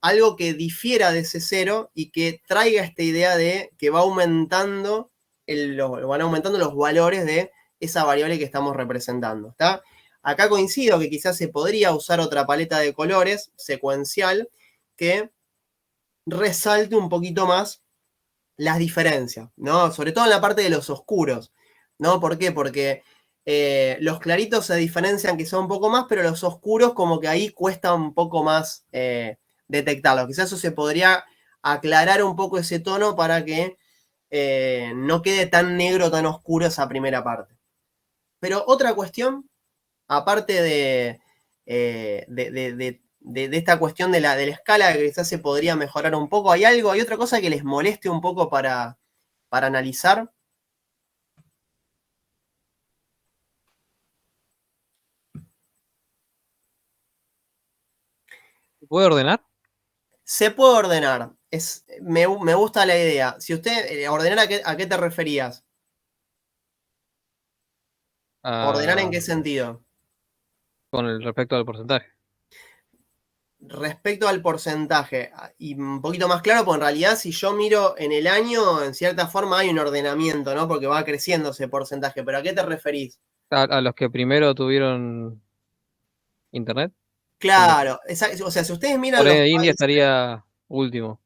algo que difiera de ese 0 y que traiga esta idea de que va aumentando, van aumentando los valores de esa variable que estamos representando, ¿está? Acá coincido que quizás se podría usar otra paleta de colores secuencial que resalte un poquito más las diferencias, ¿no? Sobre todo en la parte de los oscuros, ¿no? ¿Por qué? Porque los claritos se diferencian quizá un poco más, pero los oscuros como que ahí cuesta un poco más detectarlos. Quizás eso se podría aclarar un poco ese tono para que no quede tan negro, tan oscuro esa primera parte. Pero otra cuestión, aparte de esta cuestión de la escala que quizás se podría mejorar un poco, ¿hay algo, hay otra cosa que les moleste un poco para analizar? ¿Se puede ordenar? Se puede ordenar. Me gusta la idea. Si usted, ordenar, ¿a qué te referías? ¿Ordenar en qué sentido? Con el respecto al porcentaje. Respecto al porcentaje, y un poquito más claro, porque en realidad si yo miro en el año, en cierta forma hay un ordenamiento, ¿no? Porque va creciendo ese porcentaje. ¿Pero a qué te referís? A los que primero tuvieron internet. Claro, o sea, si ustedes miran Por los ahí India países. estaría último.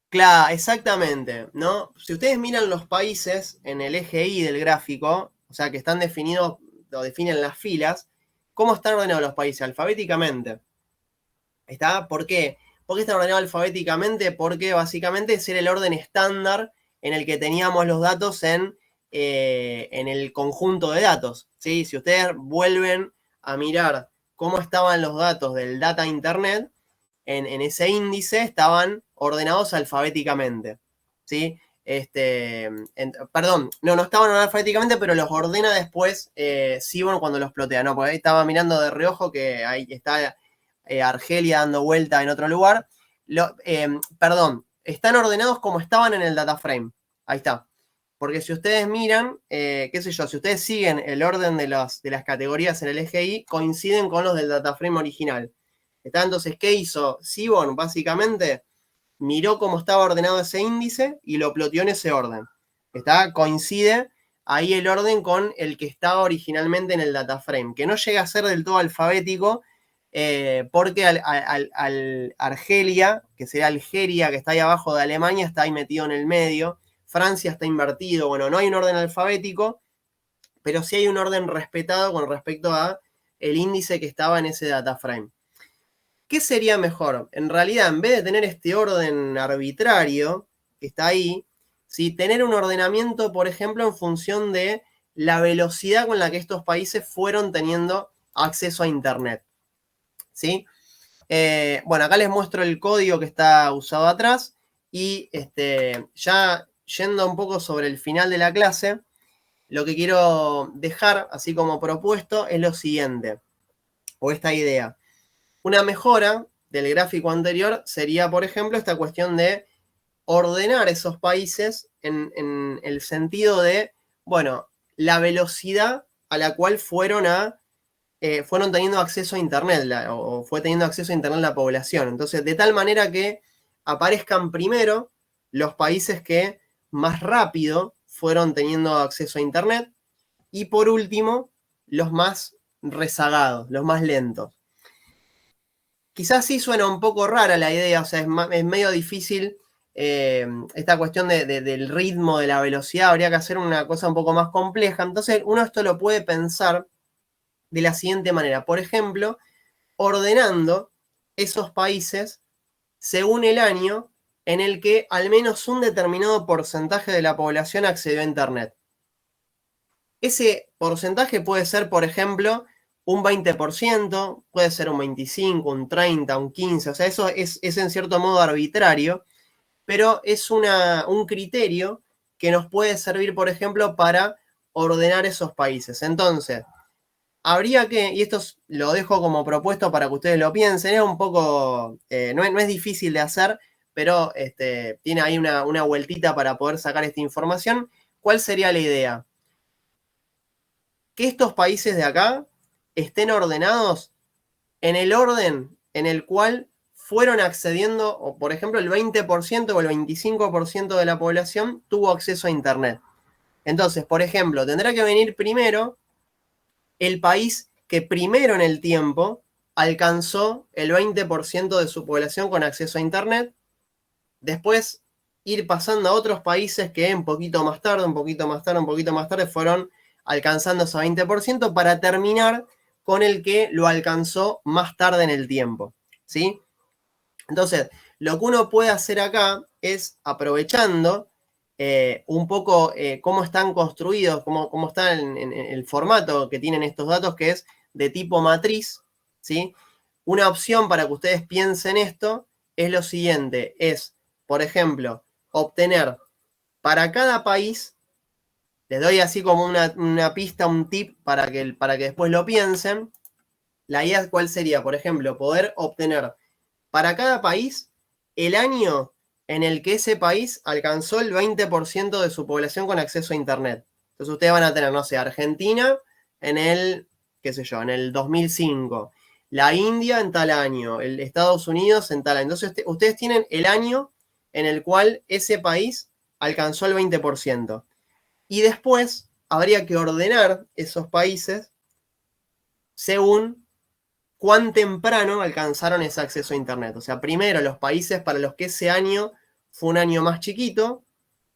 Claro, exactamente, ¿no? Si ustedes miran los países en el eje Y del gráfico, o sea, que están definidos, lo definen las filas, ¿cómo están ordenados los países? Alfabéticamente. ¿Está? ¿Por qué? ¿Por qué están ordenados alfabéticamente? Porque básicamente ese era el orden estándar en el que teníamos los datos en el conjunto de datos, ¿sí? Si ustedes vuelven a mirar cómo estaban los datos del data internet, en ese índice estaban ordenados alfabéticamente, ¿sí? Perdón, no estaban ordenados alfabéticamente, pero los ordena después Seaborn cuando los plotea, ¿no? Porque ahí estaba mirando de reojo que ahí está Argelia dando vuelta en otro lugar. Perdón, están ordenados como estaban en el data frame. Ahí está. Porque si ustedes miran, qué sé yo, si ustedes siguen el orden de las categorías en el eje Y, coinciden con los del data frame original. ¿Está? Entonces, ¿qué hizo Seaborn? Básicamente, miró cómo estaba ordenado ese índice y lo ploteó en ese orden. ¿Está? Coincide ahí el orden con el que estaba originalmente en el data frame, que no llega a ser del todo alfabético, porque al Argelia, que sería Algeria, que está ahí abajo de Alemania, está ahí metido en el medio. Francia está invertido. Bueno, no hay un orden alfabético, pero sí hay un orden respetado con respecto a el índice que estaba en ese data frame. ¿Qué sería mejor? En realidad, en vez de tener este orden arbitrario que está ahí, ¿sí? Tener un ordenamiento, por ejemplo, en función de la velocidad con la que estos países fueron teniendo acceso a Internet, ¿sí? Bueno, acá les muestro el código que está usado atrás y ya yendo un poco sobre el final de la clase, lo que quiero dejar, así como propuesto, es lo siguiente, o esta idea. Una mejora del gráfico anterior sería, por ejemplo, esta cuestión de ordenar esos países en el sentido de, bueno, la velocidad a la cual fueron teniendo acceso a Internet, o fue teniendo acceso a Internet la población. Entonces, de tal manera que aparezcan primero los países que más rápido fueron teniendo acceso a Internet, y por último, los más rezagados, los más lentos. Quizás sí suena un poco rara la idea, o sea, es medio difícil esta cuestión del ritmo, de la velocidad, habría que hacer una cosa un poco más compleja. Entonces, uno esto lo puede pensar de la siguiente manera. Por ejemplo, ordenando esos países según el año en el que al menos un determinado porcentaje de la población accedió a Internet. Ese porcentaje puede ser, por ejemplo, un 20%, puede ser un 25%, un 30%, un 15%, o sea, eso es en cierto modo arbitrario, pero es un criterio que nos puede servir, por ejemplo, para ordenar esos países. Entonces, habría que, y esto lo dejo como propuesto para que ustedes lo piensen, es un poco, no es difícil de hacer, pero tiene ahí una vueltita para poder sacar esta información. ¿Cuál sería la idea? Que estos países de acá estén ordenados en el orden en el cual fueron accediendo, o por ejemplo el 20% o el 25% de la población tuvo acceso a Internet. Entonces, por ejemplo, tendrá que venir primero el país que primero en el tiempo alcanzó el 20% de su población con acceso a Internet, después ir pasando a otros países que un poquito más tarde, un poquito más tarde, un poquito más tarde fueron alcanzando ese 20% para terminar con el que lo alcanzó más tarde en el tiempo, ¿sí? Entonces, lo que uno puede hacer acá es, aprovechando un poco cómo están construidos, cómo está en el formato que tienen estos datos, que es de tipo matriz, ¿sí? Una opción para que ustedes piensen esto es lo siguiente, es, por ejemplo, obtener para cada país, les doy así como una pista, un tip para que después lo piensen. La idea, ¿cuál sería? Por ejemplo, poder obtener para cada país el año en el que ese país alcanzó el 20% de su población con acceso a Internet. Entonces ustedes van a tener, no sé, Argentina en el, qué sé yo, en el 2005, la India en tal año, el Estados Unidos en tal año. Entonces ustedes tienen el año en el cual ese país alcanzó el 20%. Y después habría que ordenar esos países según cuán temprano alcanzaron ese acceso a Internet. O sea, primero los países para los que ese año fue un año más chiquito,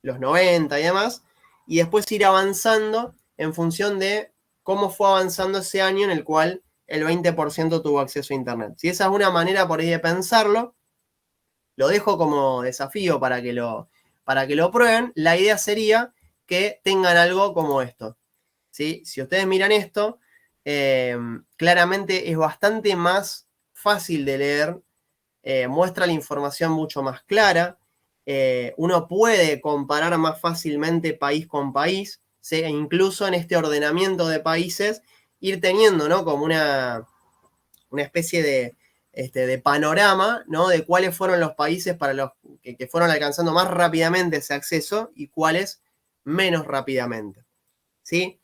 los 90 y demás, y después ir avanzando en función de cómo fue avanzando ese año en el cual el 20% tuvo acceso a Internet. Si esa es una manera por ahí de pensarlo, lo dejo como desafío para que lo prueben. La idea sería que tengan algo como esto, ¿sí? Si ustedes miran esto, claramente es bastante más fácil de leer, muestra la información mucho más clara, uno puede comparar más fácilmente país con país, ¿sí? E incluso en este ordenamiento de países ir teniendo, ¿no? Como una especie de panorama, ¿no? De cuáles fueron los países para los que fueron alcanzando más rápidamente ese acceso y cuáles menos rápidamente, ¿sí?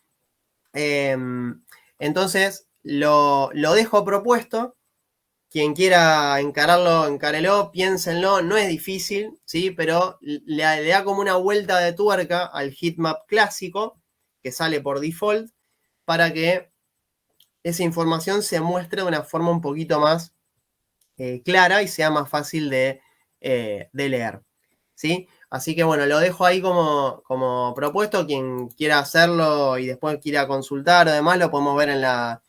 Entonces, lo dejo propuesto. Quien quiera encararlo, encárelo, piénsenlo, no es difícil, ¿sí? Pero le da como una vuelta de tuerca al heatmap clásico, que sale por default, para que esa información se muestre de una forma un poquito más clara y sea más fácil de leer, ¿sí? Así que bueno, lo dejo ahí como propuesto. Quien quiera hacerlo y después quiera consultar o demás, lo podemos ver en la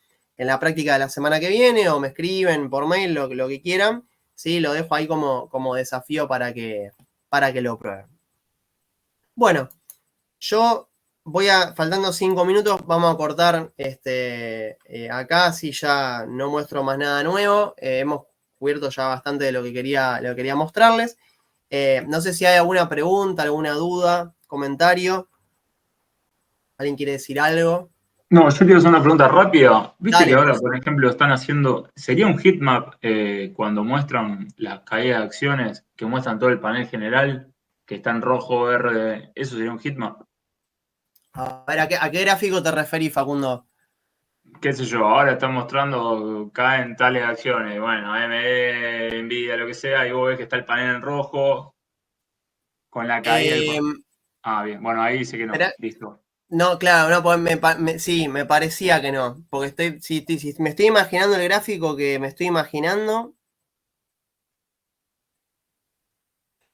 práctica de la semana que viene, o me escriben por mail, lo que quieran, ¿sí? Lo dejo ahí como desafío para que lo prueben. Bueno, yo faltando 5 minutos, vamos a cortar acá, así ya no muestro más nada nuevo. Hemos cubierto ya bastante de lo que quería mostrarles. No sé si hay alguna pregunta, alguna duda, comentario. ¿Alguien quiere decir algo? No, yo quiero hacer una pregunta rápida. ¿Viste Dale. que ahora, por ejemplo, están haciendo, sería un heatmap cuando muestran las caídas de acciones, que muestran todo el panel general, que está en rojo, verde, eso sería un heatmap? A ver, ¿a qué gráfico te referís, Facundo? Qué sé yo, ahora están mostrando, caen tales acciones, bueno, AMD, Nvidia, lo que sea, y vos ves que está el panel en rojo, con la caída del... Eh, bien, bueno, ahí dice que no, espera, listo. no, claro, no, pues sí, me parecía que no. Porque si me estoy imaginando el gráfico que me estoy imaginando.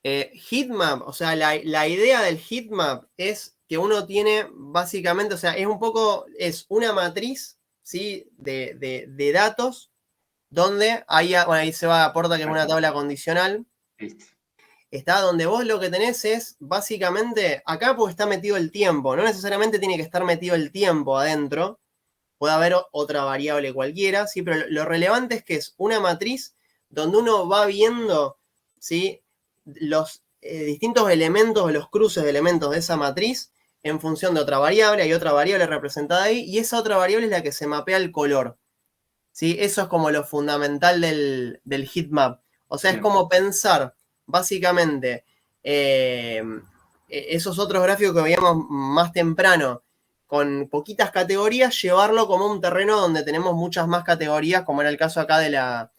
Heatmap, o sea, la idea del heatmap es que uno tiene básicamente, o sea, es una matriz, ¿sí? De datos, donde bueno, ahí se va, aporta que es una tabla condicional. Listo. Está donde vos lo que tenés es, básicamente, acá porque está metido el tiempo, no necesariamente tiene que estar metido el tiempo adentro, puede haber otra variable cualquiera, ¿sí? Pero lo relevante es que es una matriz donde uno va viendo, ¿sí? Los distintos elementos o los cruces de elementos de esa matriz en función de otra variable, hay otra variable representada ahí, y esa otra variable es la que se mapea el color, ¿sí? Eso es como lo fundamental del heatmap. O sea, es como pensar, básicamente, esos otros gráficos que veíamos más temprano, con poquitas categorías, llevarlo como un terreno donde tenemos muchas más categorías, como era el caso acá de la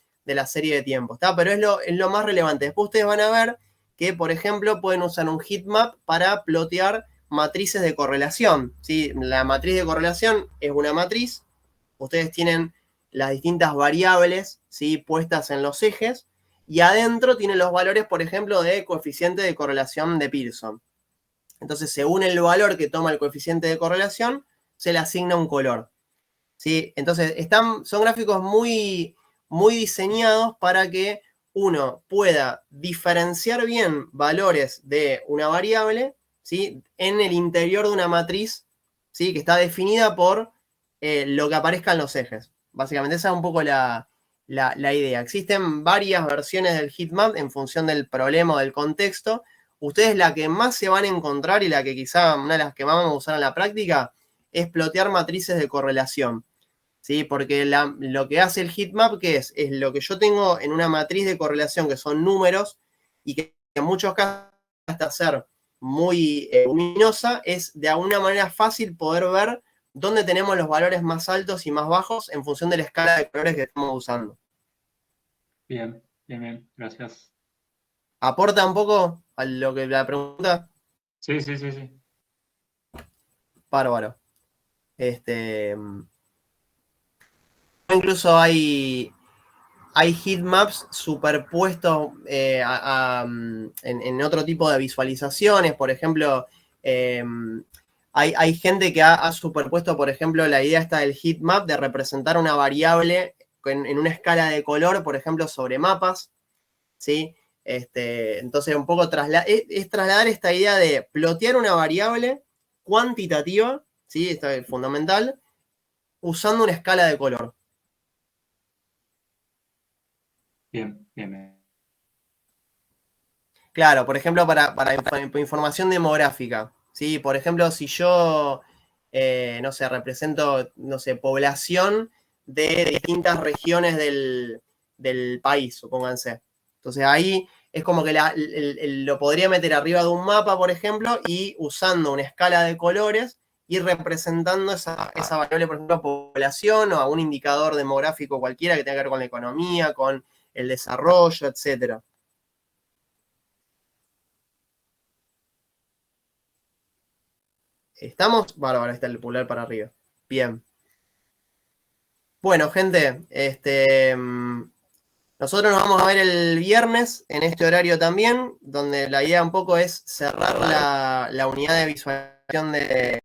serie de tiempo, ¿está? Pero es lo más relevante. Después ustedes van a ver que, por ejemplo, pueden usar un heatmap para plotear matrices de correlación, ¿sí? La matriz de correlación es una matriz, ustedes tienen las distintas variables, ¿sí? Puestas en los ejes, y adentro tienen los valores, por ejemplo, de coeficiente de correlación de Pearson. Entonces, según el valor que toma el coeficiente de correlación, se le asigna un color, ¿sí? Entonces, son gráficos muy, muy diseñados para que uno pueda diferenciar bien valores de una variable, ¿sí? En el interior de una matriz, ¿sí? Que está definida por lo que aparezca en los ejes. Básicamente, esa es un poco la idea. Existen varias versiones del heatmap en función del problema o del contexto. Ustedes la que más se van a encontrar y la que quizá una de las que más vamos a usar en la práctica es plotear matrices de correlación, ¿sí? Porque lo que hace el heatmap, ¿qué es? Es lo que yo tengo en una matriz de correlación, que son números, y que en muchos casos, hasta ser muy luminosa, es de alguna manera fácil poder ver dónde tenemos los valores más altos y más bajos en función de la escala de colores que estamos usando. Bien, bien, bien, gracias. ¿Aporta un poco a lo que la pregunta? Sí, sí, sí, sí. Bárbaro. Incluso hay heatmaps superpuestos en otro tipo de visualizaciones. Por ejemplo, hay gente que ha superpuesto, por ejemplo, la idea esta del heatmap de representar una variable en una escala de color, por ejemplo, sobre mapas, ¿sí? Entonces, un poco es trasladar esta idea de plotear una variable cuantitativa, ¿sí? Esto es fundamental, usando una escala de color. Bien, bien, bien. Claro, por ejemplo, para información demográfica, ¿sí? Por ejemplo, si yo, no sé, represento, no sé, población de distintas regiones del país, supónganse. Entonces ahí es como que lo podría meter arriba de un mapa, por ejemplo, y usando una escala de colores y representando esa variable, por ejemplo, población o a un indicador demográfico cualquiera que tenga que ver con la economía, con el desarrollo, etcétera. ¿Estamos? Bárbaro, ahí está el pulgar para arriba. Bien. Bueno, gente, nosotros nos vamos a ver el viernes en este horario también, donde la idea un poco es cerrar la unidad de visualización de